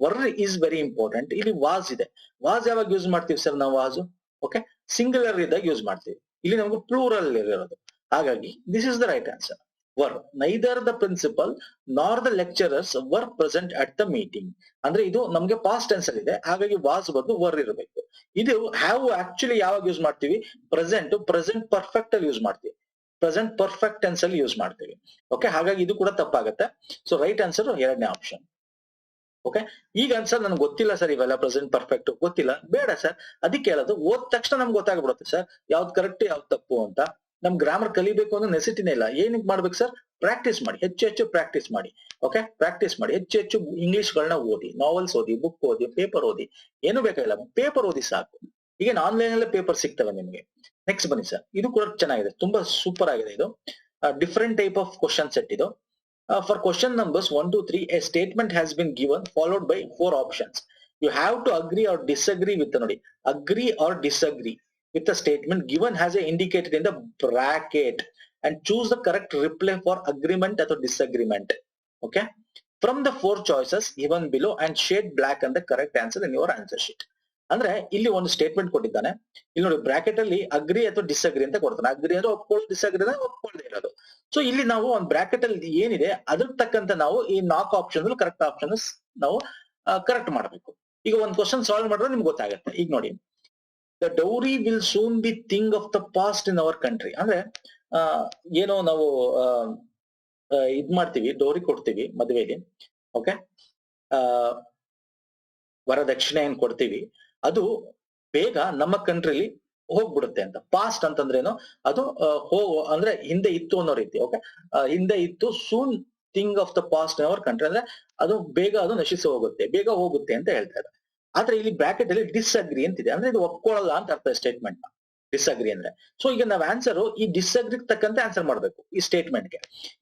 Speaker 1: ವರ್ ಇಸ್ ವೆರಿ ಇಂಪಾರ್ಟೆಂಟ್. ಇಲ್ಲಿ ವಾಸ್ ಇದೆ. ವಾಸ್ ಯಾವಾಗ ಯೂಸ್ ಮಾಡ್ತೀವಿ ಸರ್ ನಾವು? ವಾಸು ಓಕೆ ಸಿಂಗುಲರ್ ಇದ್ದಾಗ ಯೂಸ್ ಮಾಡ್ತೀವಿ. ಇಲ್ಲಿ ನಮ್ಗೆ ಪ್ಲೂರಲ್ ಇರೋದು. ಹಾಗಾಗಿ this is the right answer. Were. Neither the principal nor the lecturers were present at the meeting ಅಂದ್ರೆ ಇದು ನಮ್ಗೆ ಪಾಸ್ಟ್ ಟೆನ್ಸ್ ಅಲ್ಲಿ ಇದೆ. ಹಾಗಾಗಿ ವಾಸ್ ಬದಲು ವರ್ ಇರಬೇಕು. ಇದು ಹ್ಯಾವ್ ಆಕ್ಚುಲಿ ಯಾವಾಗ ಯೂಸ್ ಮಾಡ್ತೀವಿ? ಪ್ರೆಸೆಂಟ್ ಪರ್ಫೆಕ್ಟ್ ಅಲ್ಲಿ ಯೂಸ್ ಮಾಡ್ತೀವಿ. ಪ್ರೆಸೆಂಟ್ ಪರ್ಫೆಕ್ಟ್ ಟೆನ್ಸ್ ಅಲ್ಲಿ ಯೂಸ್ ಮಾಡ್ತೀವಿ. ಓಕೆ, ಹಾಗಾಗಿ ಇದು ಕೂಡ ತಪ್ಪಾಗುತ್ತೆ. ಸೊ ರೈಟ್ ಆನ್ಸರ್ ಎರಡನೇ ಆಪ್ಷನ್. ಓಕೆ, ಈಗ ಆನ್ಸರ್ ನನ್ಗೆ ಗೊತ್ತಿಲ್ಲ ಸರ್, ಇವೆಲ್ಲ ಪ್ರೆಸೆಂಟ್ ಪರ್ಫೆಕ್ಟ್ ಗೊತ್ತಿಲ್ಲ. ಬೇಡ ಸರ್, ಅದಕ್ಕೆ ಹೇಳೋದು ಓದ್ ತಕ್ಷಣ ನಮ್ಗೆ ಗೊತ್ತಾಗ್ಬಿಡುತ್ತೆ ಸರ್ ಯಾವ್ದು ಕರೆಕ್ಟ್ ಯಾವ್ದು ತಪ್ಪು ಅಂತ. ನಮ್ ಗ್ರಾಮರ್ ಕಲಿಬೇಕು ಅನ್ನೋ ನೆಸಿಟಿನೇ ಇಲ್ಲ. ಏನಕ್ಕೆ ಮಾಡ್ಬೇಕು ಸರ್? ಪ್ರಾಕ್ಟೀಸ್ ಮಾಡಿ, ಹೆಚ್ಚು ಪ್ರಾಕ್ಟೀಸ್ ಮಾಡಿ. ಓಕೆ, ಪ್ರಾಕ್ಟೀಸ್ ಮಾಡಿ, ಹೆಚ್ಚು ಇಂಗ್ಲಿಷ್ ಗಳನ್ನ ಓದಿ, ನಾವೆಲ್ಸ್ ಓದಿ, ಬುಕ್ ಓದಿ, ಪೇಪರ್ ಓದಿ. ಏನು ಬೇಕಾಗಿಲ್ಲ, ಪೇಪರ್ ಓದಿ ಸಾಕು. ಈಗ ಆನ್ಲೈನ್ ಅಲ್ಲೇ ಪೇಪರ್ ಸಿಗ್ತವೆ ನಿಮ್ಗೆ. ನೆಕ್ಸ್ಟ್ ಬನ್ನಿ ಸರ್, ಇದು ಕೂಡ ಚೆನ್ನಾಗಿದೆ, ತುಂಬಾ ಸೂಪರ್ ಆಗಿದೆ ಇದು. Different type of question set ಇದು. For question numbers 1 to 3, a statement has been given followed by 4 options. You have to agree or disagree with the agree or disagree with the statement given as a indicated in the bracket and choose the correct reply for agreement or disagreement. Okay, from the 4 choices given below and shade black and the correct answer in your answer sheet. ಅಂದ್ರೆ ಇಲ್ಲಿ ಒಂದು statement ಕೊಟ್ಟಿದ್ದಾನೆ. ಇಲ್ಲಿ ನೋಡಿ bracket ಅಲ್ಲಿ agri ಅಥವಾ disagree ಅಂತ ಕೊಡ್ತಾನೆ. ಅಗ್ರಿ ಅಂದ್ರೆ ಒಪ್ಕೊಳ್ಳೋದು, ಡಿಸ್ಅಗ್ರಿ ಅಂದ್ರೆ ಒಪ್ಕೊಳ್ಳದೆ ಇರೋದು. ಸೊ ಇಲ್ಲಿ ನಾವು ಒಂದು ಬ್ರಾಕೆಟ್ ಅಲ್ಲಿ ಏನಿದೆ ಅದ್ರ ತಕ್ಕಂತ ನಾವು ಈ 4 ಆಪ್ಷನ್ ಕರೆಕ್ಟ್ ಆಪ್ಷನ್ ನಾವು ಕರೆಕ್ಟ್ ಮಾಡಬೇಕು. ಈಗ ಒಂದು ಕ್ವಶನ್ ಸಾಲ್ವ್ ಮಾಡಿದ್ರೆ ನಿಮ್ಗೆ ಗೊತ್ತಾಗುತ್ತೆ. ಈಗ ನೋಡಿ, the dowry will soon B thing of the past in our country. ಅಂದ್ರೆ ಏನೋ ನಾವು ಇದ್ ಮಾಡ್ತೀವಿ, ಡೌರಿ ಕೊಡ್ತೀವಿ ಮದುವೆಗೆ. ಓಕೆ, ವರದಕ್ಷಿಣೆ ಏನ್ ಕೊಡ್ತೀವಿ ಅದು ಬೇಗ ನಮ್ಮ ಕಂಟ್ರಿಲಿ ಹೋಗ್ಬಿಡುತ್ತೆ ಅಂತ. ಪಾಸ್ಟ್ ಅಂತಂದ್ರೇನು? ಅದು ಅಂದ್ರೆ ಹಿಂದೆ ಇತ್ತು ಅನ್ನೋ ರೀತಿ. ಓಕೆ, ಹಿಂದೆ ಇತ್ತು. Soon thing of the past in our country ಅಂದ್ರೆ ಅದು ಬೇಗ ಅದು ನಶಿಸಿ ಹೋಗುತ್ತೆ, ಬೇಗ ಹೋಗುತ್ತೆ ಅಂತ ಹೇಳ್ತಾರೆ. ಆದ್ರೆ ಇಲ್ಲಿ ಬ್ರಾಕೆಟ್ ಅಲ್ಲಿ ಡಿಸ್ಅಗ್ರಿ ಅಂತಿದೆ. ಅಂದ್ರೆ ಇದು ಒಪ್ಕೊಳ್ಳಲ್ಲ ಅಂತ ಅರ್ಥ ಸ್ಟೇಟ್ಮೆಂಟ್ ನ. ಡಿಸ್ಅಗ್ರಿ ಅಂದ್ರೆ ಸೊ ಈಗ ನಾವ್ ಆನ್ಸರ್ ಈ ಡಿಸ್ಅಗ್ರಿ ತಕ್ಕಂತೆ ಆನ್ಸರ್ ಮಾಡ್ಬೇಕು ಈ ಸ್ಟೇಟ್ಮೆಂಟ್ಗೆ.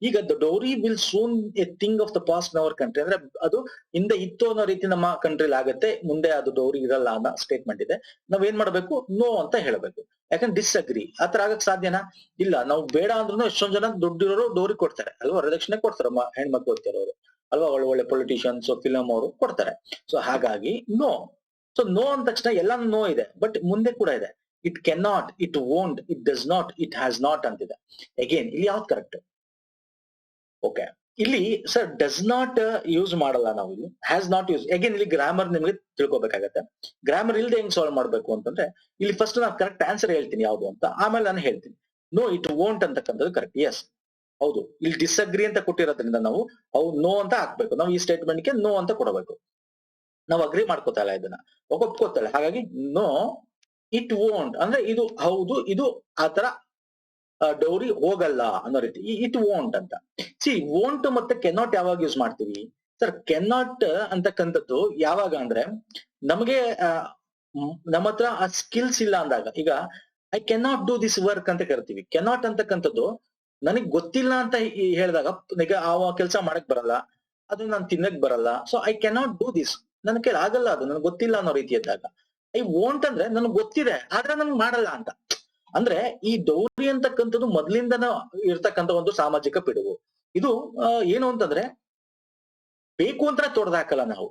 Speaker 1: ಈಗ the dowry will soon A thing of the past in our country ಅಂದ್ರೆ ಅದು ಹಿಂದೆ ಇತ್ತು ಅನ್ನೋ ರೀತಿ ನಮ್ಮ ಕಂಟ್ರಿಲಿ ಆಗುತ್ತೆ, ಮುಂದೆ ಅದು ಡೌರಿ ಇರಲ್ಲ ಅನ್ನೋ ಸ್ಟೇಟ್ಮೆಂಟ್ ಇದೆ. ನಾವ್ ಏನ್ ಮಾಡ್ಬೇಕು? ನೋ ಅಂತ ಹೇಳ್ಬೇಕು. ಯಾಕಂದ್ರೆ ಡಿಸ್ಅಗ್ರಿ ಆತರ ಆಗಕ್ ಸಾಧ್ಯನಾ? ಇಲ್ಲ. ನಾವು ಬೇಡ ಅಂದ್ರೂ ಎಷ್ಟೊಂದ್ ಜನ ದುಡ್ಡಿರೋರು ಡೌರಿ ಕೊಡ್ತಾರೆ ಅಲ್ವಾ, ವರದಕ್ಷಿಣೆ ಕೊಡ್ತಾರೆ ಹೆಣ್ಮಕ್ಳು ಓದ್ತಿರೋರು ಅಲ್ವಾ, ಒಳ್ಳೆ ಪೊಲಿಟಿಷಿಯನ್ಸ್, ಫಿಲಂ ಅವರು ಕೊಡ್ತಾರೆ. ಸೊ ಹಾಗಾಗಿ ನೋ. ಸೊ ನೋ ಅಂದ ತಕ್ಷಣ ಎಲ್ಲ ನೋ ಇದೆ, ಬಟ್ ಮುಂದೆ ಕೂಡ ಇದೆ. It can not, it won't, it does not, it has not ಅಂತಿದೆ. ಅಗೇನ್ ಇಲ್ಲಿ ಯಾವ್ದು ಕರೆಕ್ಟ್? ಓಕೆ, ಇಲ್ಲಿ ಸರ್ ಡಸ್ ನಾಟ್ ಯೂಸ್ ಮಾಡಲ್ಲ ನಾವು, ಇಲ್ಲಿ ಹ್ಯಾಸ್ ನಾಟ್ ಯೂಸ್. ಅಗೇನ್ ಇಲ್ಲಿ ಗ್ರಾಮರ್ ನಿಮ್ಗೆ ತಿಳ್ಕೊಬೇಕಾಗತ್ತೆ. ಗ್ರಾಮರ್ ಇಲ್ದೆ ಹೆಂಗ್ ಸಾಲ್ವ್ ಮಾಡ್ಬೇಕು ಅಂತಂದ್ರೆ ಇಲ್ಲಿ ಫಸ್ಟ್ ನಾನು ಕರೆಕ್ಟ್ ಆನ್ಸರ್ ಹೇಳ್ತೀನಿ ಯಾವ್ದು ಅಂತ, ಆಮೇಲೆ ನಾನು ಹೇಳ್ತೀನಿ. ನೋ ಇಟ್ ವೋಂಟ್ ಅಂತಕ್ಕಂಥದ್ದು ಕರೆಕ್ಟ್. ಎಸ್, ಹೌದು. ಇಲ್ಲಿ ಡಿಸ್ಅಗ್ರಿ ಅಂತ ಕೊಟ್ಟಿರೋದ್ರಿಂದ ನಾವು ನೋ ಅಂತ ಹಾಕ್ಬೇಕು. ನಾವು ಈ ಸ್ಟೇಟ್ಮೆಂಟ್ಗೆ ನೋ ಅಂತ ಕೊಡಬೇಕು. ನಾವು ಅಗ್ರಿ ಮಾಡ್ಕೋತಾ ಇಲ್ಲ ಇದನ್ನ, ಒಪ್ಕೋತಾಳೆ. ಹಾಗಾಗಿ ನೋ ಇಟ್ ವೋಂಟ್ ಅಂದ್ರೆ ಇದು ಹೌದು, ಇದು ಆತರ ಡೌರಿ ಹೋಗಲ್ಲ ಅನ್ನೋ ರೀತಿ. ಇಟ್ ವೋಂಟ್ ಅಂತ. ಸಿ ವೋಂಟ್ ಮತ್ತೆ ಕೆನಾಟ್ ಯಾವಾಗ ಯೂಸ್ ಮಾಡ್ತೀವಿ ಸರ್? ಕೆನಾಟ್ ಅಂತಕ್ಕಂಥದ್ದು ಯಾವಾಗ ಅಂದ್ರೆ ನಮಗೆ ನಮ್ಮ ಹತ್ರ ಆ ಸ್ಕಿಲ್ಸ್ ಇಲ್ಲ ಅಂದಾಗ. ಈಗ I cannot do this work ಅಂತ ಕರಿತೀವಿ. ಕೆನಾಟ್ ಅಂತಕ್ಕಂಥದ್ದು ನನಗ್ ಗೊತ್ತಿಲ್ಲ ಅಂತ ಹೇಳಿದಾಗ, ಈಗ ಆ ಕೆಲಸ ಮಾಡಕ್ ಬರಲ್ಲ, ಅದು ನಾನು ತಿನ್ನಕ್ ಬರಲ್ಲ, so I cannot do this, ನನ್ ಕೈಲಿ ಆಗಲ್ಲ, ಅದು ನನ್ಗೆ ಗೊತ್ತಿಲ್ಲ ಅನ್ನೋ ರೀತಿ ಇದ್ದಾಗ. ಐ ವೋಂಟ್ ಅಂದ್ರೆ ನನ್ಗೆ ಗೊತ್ತಿದೆ ಆದ್ರೆ ನನ್ಗೆ ಮಾಡಲ್ಲ ಅಂತ. ಅಂದ್ರೆ ಈ ಡೌರಿ ಅಂತಕ್ಕಂಥದ್ದು ಮೊದ್ಲಿಂದನ ಇರ್ತಕ್ಕಂಥ ಒಂದು ಸಾಮಾಜಿಕ ಪಿಡುಗು. ಇದು ಏನು ಅಂತಂದ್ರೆ ಬೇಕು ಅಂತ ತೊಡೆದಾಕಲ್ಲ ನಾವು.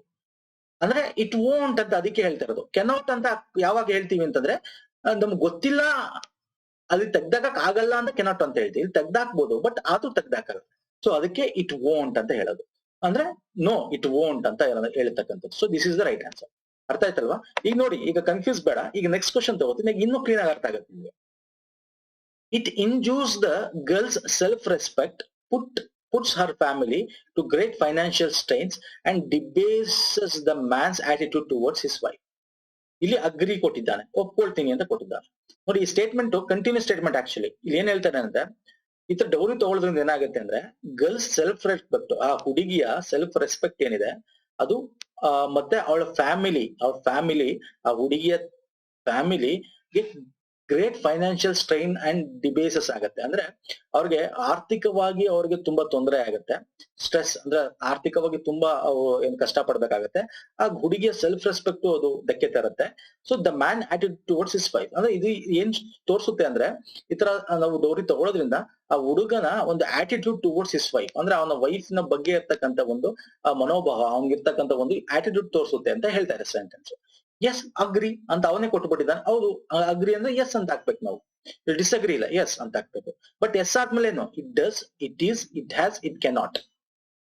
Speaker 1: ಅಂದ್ರೆ ಇಟ್ ವೋಂಟ್ ಅಂತ ಅದಕ್ಕೆ ಹೇಳ್ತಾ ಇರೋದು. ಕೆನಾಟ್ ಅಂತ ಯಾವಾಗ ಹೇಳ್ತೀವಿ ಅಂತಂದ್ರೆ ನಮ್ಗೆ ಗೊತ್ತಿಲ್ಲ, ಅಲ್ಲಿ ತೆಗ್ದಾಕಕ್ ಆಗಲ್ಲ ಅಂತ ಕೆನಾಟ್ ಅಂತ ಹೇಳ್ತೀವಿ. ಇಲ್ಲಿ ತೆಗ್ದಾಕ್ಬೋದು, ಬಟ್ ಅದು ತೆಗ್ದಾಕಲ್ಲ. ಸೊ ಅದಕ್ಕೆ ಇಟ್ ವೋಂಟ್ ಅಂತ ಹೇಳೋದು. ಅಂದ್ರೆ ನೋ ಇಟ್ ವೋಂಟ್ ಅಂತ ಹೇಳ್ತಕ್ಕಂಥದ್ದು. So this is the right answer. ಅರ್ಥ ಆಯ್ತಲ್ವಾ? ಈಗ ನೋಡಿ, ಈಗ ಕನ್ಫ್ಯೂಸ್ ಬೇಡ. ಈಗ ನೆಕ್ಸ್ಟ್ ಕ್ವಶನ್ ತಗೋತೀನಿ, ಇನ್ನೂ ಕ್ಲೀನ್ ಆಗಿ ಅರ್ಥ ಆಗುತ್ತೆ ನಿಮಗೆ. It injures the girl's self-respect, puts her family to great financial strains, and debases the man's attitude towards his wife. ಇಲ್ಲಿ ಅಗ್ರಿ ಕೊಟ್ಟಿದ್ದಾನೆ, ಒಪ್ಕೊಳ್ತೀನಿ ಅಂತ ಕೊಟ್ಟಿದ್ದಾನೆ. ನೋಡಿ, ಈ ಸ್ಟೇಟ್ಮೆಂಟ್ ಕಂಟಿನ್ಯೂ ಸ್ಟೇಟ್ಮೆಂಟ್. ಆಕ್ಚುಲಿ ಇಲ್ಲಿ ಏನ್ ಹೇಳ್ತಾನೆ ಅಂದ್ರೆ, ಈ ತರ ಡೌರಿ ತಗೊಳ್ಳೋದ್ರಿಂದ ಏನಾಗುತ್ತೆ ಅಂದ್ರೆ ಗರ್ಲ್ಸ್ ಸೆಲ್ಫ್ ರೆಸ್ಪೆಕ್ಟ್, ಆ ಹುಡುಗಿಯ ಸೆಲ್ಫ್ ರೆಸ್ಪೆಕ್ಟ್ ಏನಿದೆ ಅದು, ಮತ್ತೆ ಅವಳ ಫ್ಯಾಮಿಲಿ, ಆ ಹುಡುಗಿಯ ಫ್ಯಾಮಿಲಿಗೆ ಗ್ರೇಟ್ ಫೈನಾನ್ಷಿಯಲ್ ಸ್ಟ್ರೈನ್ ಅಂಡ್ ಡಿಬೇಸಸ್ ಆಗತ್ತೆ. ಅಂದ್ರೆ ಅವ್ರಿಗೆ ಆರ್ಥಿಕವಾಗಿ ಅವ್ರಿಗೆ ತುಂಬಾ ತೊಂದರೆ ಆಗುತ್ತೆ, ಸ್ಟ್ರೆಸ್ ಅಂದ್ರೆ ಆರ್ಥಿಕವಾಗಿ ತುಂಬಾ ಏನ್ ಕಷ್ಟ ಪಡ್ಬೇಕಾಗತ್ತೆ. ಆ ಹುಡುಗಿಯ ಸೆಲ್ಫ್ ರೆಸ್ಪೆಕ್ಟ್ ಅದು ಧಕ್ಕೆ ತರುತ್ತೆ. So the man attitude towards his wife, ಅಂದ್ರೆ ಇದು ಏನ್ ತೋರಿಸುತ್ತೆ ಅಂದ್ರೆ, ಈ ತರ ನಾವು ಡೌರಿ ತಗೊಳ್ಳೋದ್ರಿಂದ ಆ ಹುಡುಗನ ಒಂದು ಆಟಿಟ್ಯೂಡ್ ಟುವರ್ಡ್ಸ್ ಹಿಸ್ ವೈಫ್, ಅಂದ್ರೆ ಅವನ ವೈಫ್ ನ ಬಗ್ಗೆ ಇರ್ತಕ್ಕಂಥ ಒಂದು ಮನೋಭಾವ, ಅವನಿಗಿರ್ತಕ್ಕಂಥ ಒಂದು ಆಟಿಟ್ಯೂಡ್ ತೋರಿಸುತ್ತೆ ಅಂತ ಹೇಳ್ತಾರೆ ಸೆಂಟೆನ್ಸ್. ಎಸ್ ಅಗ್ರಿ ಅಂತ ಅವನೇ ಕೊಟ್ಬಿಟ್ಟಿದ್ದಾನೆ. ಹೌದು ಅಗ್ರಿ ಅಂದ್ರೆ ಎಸ್ ಅಂತ ಹಾಕ್ಬೇಕು ನಾವು, ಡಿಸ್ಅಗ್ರಿ ಇಲ್ಲ, ಎಸ್ ಅಂತ ಹಾಕ್ಬೇಕು. ಬಟ್ ಎಸ್ ಆದ್ಮೇಲೆ ಏನು? It does, it is, it has, it cannot.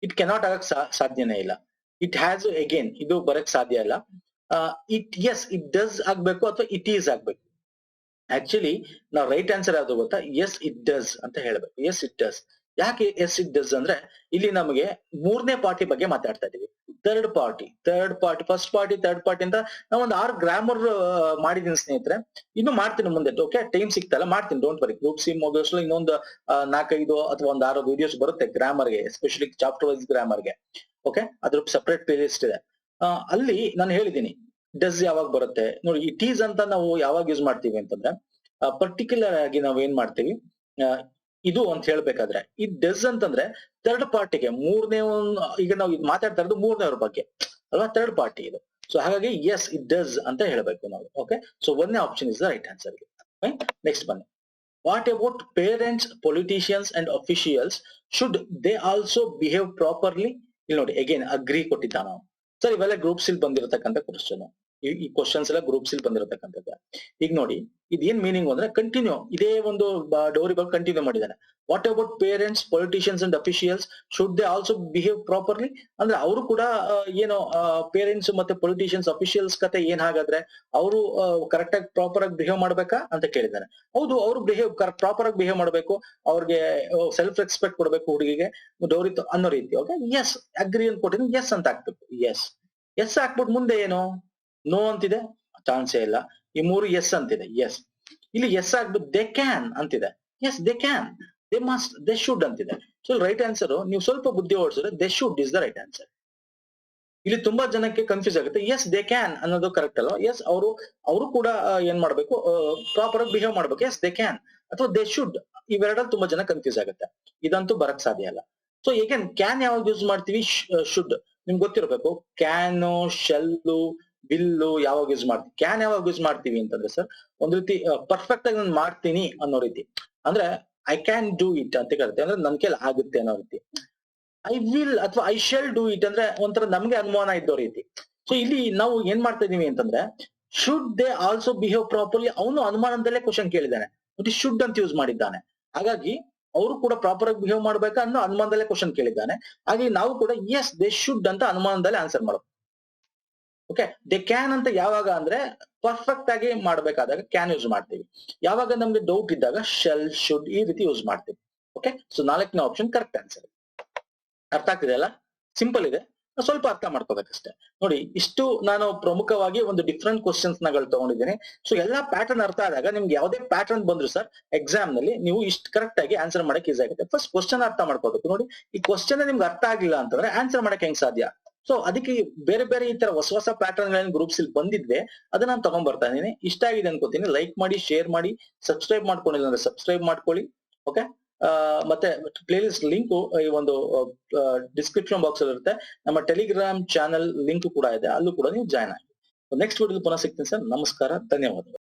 Speaker 1: It cannot ಆಗಕ್ ಸಾಧ್ಯನೇ ಇಲ್ಲ. ಇಟ್ ಹ್ಯಾಸ್ ಅಗೇನ್ ಇದು ಬರಕ್ ಸಾಧ್ಯ ಇಲ್ಲ. ಎಸ್ ಇಟ್ ಡಸ್ ಆಗ್ಬೇಕು ಅಥವಾ ಇಟ್ ಈಸ್ ಆಗ್ಬೇಕು. ಆಕ್ಚುಲಿ ನಾವು ರೈಟ್ ಆನ್ಸರ್ ಯಾವ್ದು ಗೊತ್ತಾ? ಎಸ್ ಇಟ್ ಡಸ್ ಅಂತ ಹೇಳ್ಬೇಕು. Yes it does. ಯಾಕೆ ಎಸ್ ಇಟ್ ಡಸ್ ಅಂದ್ರೆ ಇಲ್ಲಿ ನಮಗೆ ಮೂರನೇ ಪಾರ್ಟಿ ಬಗ್ಗೆ ಮಾತಾಡ್ತಾ ಇದೀವಿ. Third party, first party, third party ಅಂತ ನಾವು ಒಂದು 6 ಗ್ರಾಮರ್ ಮಾಡಿದೀನಿ ಸ್ನೇಹಿತರೆ. ಇನ್ನು ಮಾಡ್ತೀನಿ ಮುಂದೆ. ಓಕೆ, ಟೈಮ್ ಸಿಗ್ತಲ್ಲ ಮಾಡ್ತೀನಿ, ಡೋಂಟ್ ವರಿ. ಗ್ರೂಪ್ ಸಿ ಮುಗಿಸಲು ಇನ್ನೊಂದು 4-5 ಅಥವಾ ಒಂದು 6 ವಿಡಿಯೋಸ್ ಬರುತ್ತೆ ಗ್ರಾಮರ್ಗೆ, ಎಸ್ಪೆಷಲಿ ಚಾಪ್ಟರ್ ವೈಸ್ ಗ್ರಾಮರ್ಗೆ. ಓಕೆ, ಅದ್ರ ಸಪರೇಟ್ ಪ್ಲೇ ಲಿಸ್ಟ್ ಇದೆ. ಅಲ್ಲಿ ನಾನು ಹೇಳಿದ್ದೀನಿ ಡಸ್ ಯಾವಾಗ ಬರುತ್ತೆ ನೋಡಿ. ಇಟ್ ಈಸ್ ಅಂತ ನಾವು ಯಾವಾಗ ಯೂಸ್ ಮಾಡ್ತೀವಿ ಅಂತಂದ್ರೆ, ಪರ್ಟಿಕ್ಯುಲರ್ ಆಗಿ ನಾವು ಏನ್ ಮಾಡ್ತೀವಿ, ಇದು ಅಂತ ಹೇಳ್ಬೇಕಾದ್ರೆ. ಇಟ್ ಡಸ್ ಅಂತಂದ್ರೆ ಥರ್ಡ್ ಪಾರ್ಟಿಗೆ, ಮೂರನೇ ಈಗ ನಾವು ಮಾತಾಡ್ತಾ ಇರೋದು ಮೂರನೇವ್ರ ಬಗ್ಗೆ ಅಲ್ವಾ, ಥರ್ಡ್ ಪಾರ್ಟಿ ಇದು. ಸೊ ಹಾಗಾಗಿ ಎಸ್ ಇಟ್ ಡಸ್ ಅಂತ ಹೇಳ್ಬೇಕು ನಾವು. ಓಕೆ, ಸೊ ಒಂದನೇ option is the right answer. Next ಬನ್ನಿ. What about parents, politicians and officials, should they also behave properly? ಇಲ್ಲಿ ನೋಡಿ ಅಗೇನ್ ಅಗ್ರಿ ಕೊಟ್ಟಿದ್ದ ನಾವು. ಸರ್ ಇವೆಲ್ಲ ಗ್ರೂಪ್ಸ್ ಇಲ್ಲಿ ಬಂದಿರತಕ್ಕಂಥ ಕ್ವಶನ್, ಈ ಕ್ವಶನ್ಸ್ ಎಲ್ಲ ಗ್ರೂಪ್ಸ್ ಇಲ್ಲಿ ಬಂದಿರತಕ್ಕಂಥದ್ದು. ಈಗ ನೋಡಿ ಇದೇನ್ ಮೀನಿಂಗ್ ಅಂದ್ರೆ, ಕಂಟಿನ್ಯೂ ಇದೇ ಒಂದು ಡೌರಿ ಬಗ್ಗೆ ಕಂಟಿನ್ಯೂ ಮಾಡಿದ್ದಾನೆ. What about parents, politicians and officials, should they also behave properly? ಅಂದ್ರೆ ಅವರು ಕೂಡ ಏನೋ ಪೇರೆಂಟ್ಸ್ ಮತ್ತೆ ಪೊಲಿಟಿಷಿಯನ್ಸ್, ಅಫಿಷಿಯಲ್ಸ್ ಕತೆ ಏನ್ ಹಾಗಾದ್ರೆ ಅವರು ಕರೆಕ್ಟ್ ಆಗಿ ಪ್ರಾಪರ್ ಆಗಿ ಬಿಹೇವ್ ಮಾಡ್ಬೇಕಾ ಅಂತ ಕೇಳಿದ್ದಾನೆ. ಹೌದು, ಅವರು ಪ್ರಾಪರ್ ಆಗಿ ಬಿಹೇವ್ ಮಾಡ್ಬೇಕು, ಅವ್ರಿಗೆ ಸೆಲ್ಫ್ ರೆಸ್ಪೆಕ್ಟ್ ಕೊಡ್ಬೇಕು ಹುಡುಗಿಗೆ ಡೌರಿ ಅನ್ನೋ ರೀತಿ. ಓಕೆ, ಎಸ್ ಅಗ್ರಿ ಅಂತ ಕೊಟ್ಟಿದ್ದೀನಿ, ಎಸ್ ಅಂತ ಹಾಕ್ಬೇಕು. ಎಸ್ ಹಾಕ್ಬಿಟ್ಟು ಮುಂದೆ ಏನು ನೋ ಅಂತಿದೆ, ಚಾನ್ಸೇ ಇಲ್ಲ. ಈ 3 ಎಸ್ ಅಂತಿದೆ, ಎಸ್. ಇಲ್ಲಿ ಎಸ್ ಆಗ್ಬಿಟ್ಟು ದೇ ಕ್ಯಾನ್ ಅಂತಿದೆ, as they can, they must, they should ಅಂತಿದೆ. ಸೊ ರೈಟ್ ಆನ್ಸರ್ ನೀವು ಸ್ವಲ್ಪ ಬುದ್ಧಿ ಓಡಿಸಿದ್ರೆ they should is the right answer. ಇಲ್ಲಿ ತುಂಬಾ ಜನಕ್ಕೆ ಕನ್ಫ್ಯೂಸ್ ಆಗುತ್ತೆ. ಎಸ್ ದೇ ಕ್ಯಾನ್ ಅನ್ನೋದು ಕರೆಕ್ಟ್ ಅಲ್ವಾ? ಎಸ್ ಅವರು ಕೂಡ ಏನ್ ಮಾಡ್ಬೇಕು, ಪ್ರಾಪರ್ ಆಗಿ ಬಿಹೇವ್ ಮಾಡ್ಬೇಕು. ಎಸ್ ದೇ ಕ್ಯಾನ್ ಅಥವಾ ದೇ ಶುಡ್, ಇವೆರಡಲ್ಲಿ ತುಂಬಾ ಜನ ಕನ್ಫ್ಯೂಸ್ ಆಗುತ್ತೆ. ಇದಂತೂ ಬರಕ್ ಸಾಧ್ಯ ಇಲ್ಲ. ಸೊ ಏಕೆನ್ ಕ್ಯಾನ್ ಯಾವಾಗ ಯೂಸ್ ಮಾಡ್ತೀವಿ? ಶುಡ್ ನಿಮ್ಗೆ ಗೊತ್ತಿರಬೇಕು. ಕ್ಯಾನ್, ಶೆಲ್ಲು, ಬಿಲ್ಲು ಯಾವಾಗ ಯೂಸ್ ಮಾಡ್ತೀವಿ? ಕ್ಯಾನ್ ಯಾವಾಗ ಯೂಸ್ ಮಾಡ್ತೀವಿ ಅಂತಂದ್ರೆ ಸರ್, ಒಂದ್ ರೀತಿ ಪರ್ಫೆಕ್ಟ್ ಆಗಿ ನಾನು ಮಾಡ್ತೀನಿ ಅನ್ನೋ ರೀತಿ. ಅಂದ್ರೆ ಐ ಕ್ಯಾನ್ ಡೂ ಇಟ್ ಅಂತ ಕರುತ್ತೆ, ಅಂದ್ರೆ ನನ್ ಕೈಲಿ ಆಗುತ್ತೆ ಅನ್ನೋ ರೀತಿ. ಐ ವಿಲ್ ಅಥವಾ ಐ ಶೆಲ್ ಡೂ ಇಟ್ ಅಂದ್ರೆ ಒಂಥರ ನಮ್ಗೆ ಅನುಮಾನ ಇದ್ದೋ ರೀತಿ. ಸೊ ಇಲ್ಲಿ ನಾವು ಏನ್ ಮಾಡ್ತಾ ಇದೀವಿ ಅಂತಂದ್ರೆ, should they also behave properly, ಅವನು ಅನುಮಾನದಲ್ಲೇ ಕ್ವಶನ್ ಕೇಳಿದ್ದಾನೆ, ಮತ್ತೆ ಶುಡ್ ಅಂತ ಯೂಸ್ ಮಾಡಿದ್ದಾನೆ. ಹಾಗಾಗಿ ಅವರು ಕೂಡ ಪ್ರಾಪರ್ ಆಗಿ ಬಿಹೇವ್ ಮಾಡ್ಬೇಕಾ ಅನ್ನೋ ಅನುಮಾನದಲ್ಲೇ ಕ್ವಶನ್ ಕೇಳಿದ್ದಾನೆ. ಹಾಗೆ ನಾವು ಕೂಡ ಎಸ್ ದೇ ಶುಡ್ ಅಂತ ಅನುಮಾನದಲ್ಲೇ ಆನ್ಸರ್ ಮಾಡೋದು. ಓಕೆ, ದೇ ಕ್ಯಾನ್ ಅಂತ ಯಾವಾಗ ಅಂದ್ರೆ ಪರ್ಫೆಕ್ಟ್ ಆಗಿ ಮಾಡ್ಬೇಕಾದಾಗ ಕ್ಯಾನ್ ಯೂಸ್ ಮಾಡ್ತೀವಿ. ಯಾವಾಗ ನಮ್ಗೆ ಡೌಟ್ ಇದ್ದಾಗ ಶೆಲ್, ಶುಡ್ ಈ ರೀತಿ ಯೂಸ್ ಮಾಡ್ತೀವಿ. ಓಕೆ, ಸೊ 4ನೇ ಆಪ್ಷನ್ ಕರೆಕ್ಟ್ ಆನ್ಸರ್. ಅರ್ಥ ಆಗ್ತಿದೆ ಅಲ್ಲ? ಸಿಂಪಲ್ ಇದೆ. ಸ್ವಲ್ಪ ಅರ್ಥ ಮಾಡ್ಕೋಬೇಕಷ್ಟೇ. ನೋಡಿ, ಇಷ್ಟು ನಾನು ಪ್ರಮುಖವಾಗಿ ಒಂದು ಡಿಫ್ರೆಂಟ್ ಕ್ವಶನ್ಸ್ ನಗಳು ತಗೊಂಡಿದ್ದೀನಿ. ಸೊ ಎಲ್ಲಾ ಪ್ಯಾಟರ್ನ್ ಅರ್ಥ ಆದಾಗ ನಿಮ್ಗೆ ಯಾವುದೇ ಪ್ಯಾಟರ್ನ್ ಬಂದ್ರು ಸರ್ ಎಕ್ಸಾಮ್ ನಲ್ಲಿ ನೀವು ಇಷ್ಟು ಕರೆಕ್ಟ್ ಆಗಿ ಆನ್ಸರ್ ಮಾಡಕ್ ಈಸಿ ಆಗುತ್ತೆ. ಫಸ್ಟ್ ಕ್ವಶನ್ ಅರ್ಥ ಮಾಡ್ಕೋಬೇಕು. ನೋಡಿ, ಈ ಕ್ವಶನ್ ನಿಮ್ಗೆ ಅರ್ಥ ಆಗಿಲ್ಲ ಅಂತಂದ್ರೆ ಆನ್ಸರ್ ಮಾಡಕ್ ಹೆಂಗ್ ಸಾಧ್ಯ? ಸೊ ಅದಕ್ಕೆ ಬೇರೆ ಬೇರೆ ಈ ತರ ಹೊಸ ಹೊಸ ಪ್ಯಾಟರ್ನ್ ಗಳನ್ನ ಗ್ರೂಪ್ಸ್ ಇಲ್ಲಿ ಬಂದಿದ್ವೆ, ಅದನ್ನ ನಾನು ತಗೊಂಡ್ ಬರ್ತಾ ಇದೀನಿ. ಇಷ್ಟ ಆಗಿದೆ ಅನ್ಕೋತೀನಿ. ಲೈಕ್ ಮಾಡಿ, ಶೇರ್ ಮಾಡಿ, ಸಬ್ಸ್ಕ್ರೈಬ್ ಮಾಡ್ಕೊಂಡಿಲ್ಲ ಅಂದ್ರೆ ಸಬ್ಸ್ಕ್ರೈಬ್ ಮಾಡ್ಕೊಳ್ಳಿ. ಓಕೆ, ಮತ್ತೆ ಪ್ಲೇ ಲಿಸ್ಟ್ ಲಿಂಕ್ ಈ ಒಂದು ಡಿಸ್ಕ್ರಿಪ್ಷನ್ ಬಾಕ್ಸ್ ಅಲ್ಲಿ ಇರುತ್ತೆ. ನಮ್ಮ ಟೆಲಿಗ್ರಾಮ್ ಚಾನಲ್ ಲಿಂಕ್ ಕೂಡ ಇದೆ, ಅಲ್ಲೂ ಕೂಡ ನೀವು ಜಾಯ್ನ್ ಆಗಿ. ನೆಕ್ಸ್ಟ್ ವಿಡಿಯೋ ಪುನಃ ಸಿಗ್ತೀನಿ ಸರ್. ನಮಸ್ಕಾರ, ಧನ್ಯವಾದಗಳು.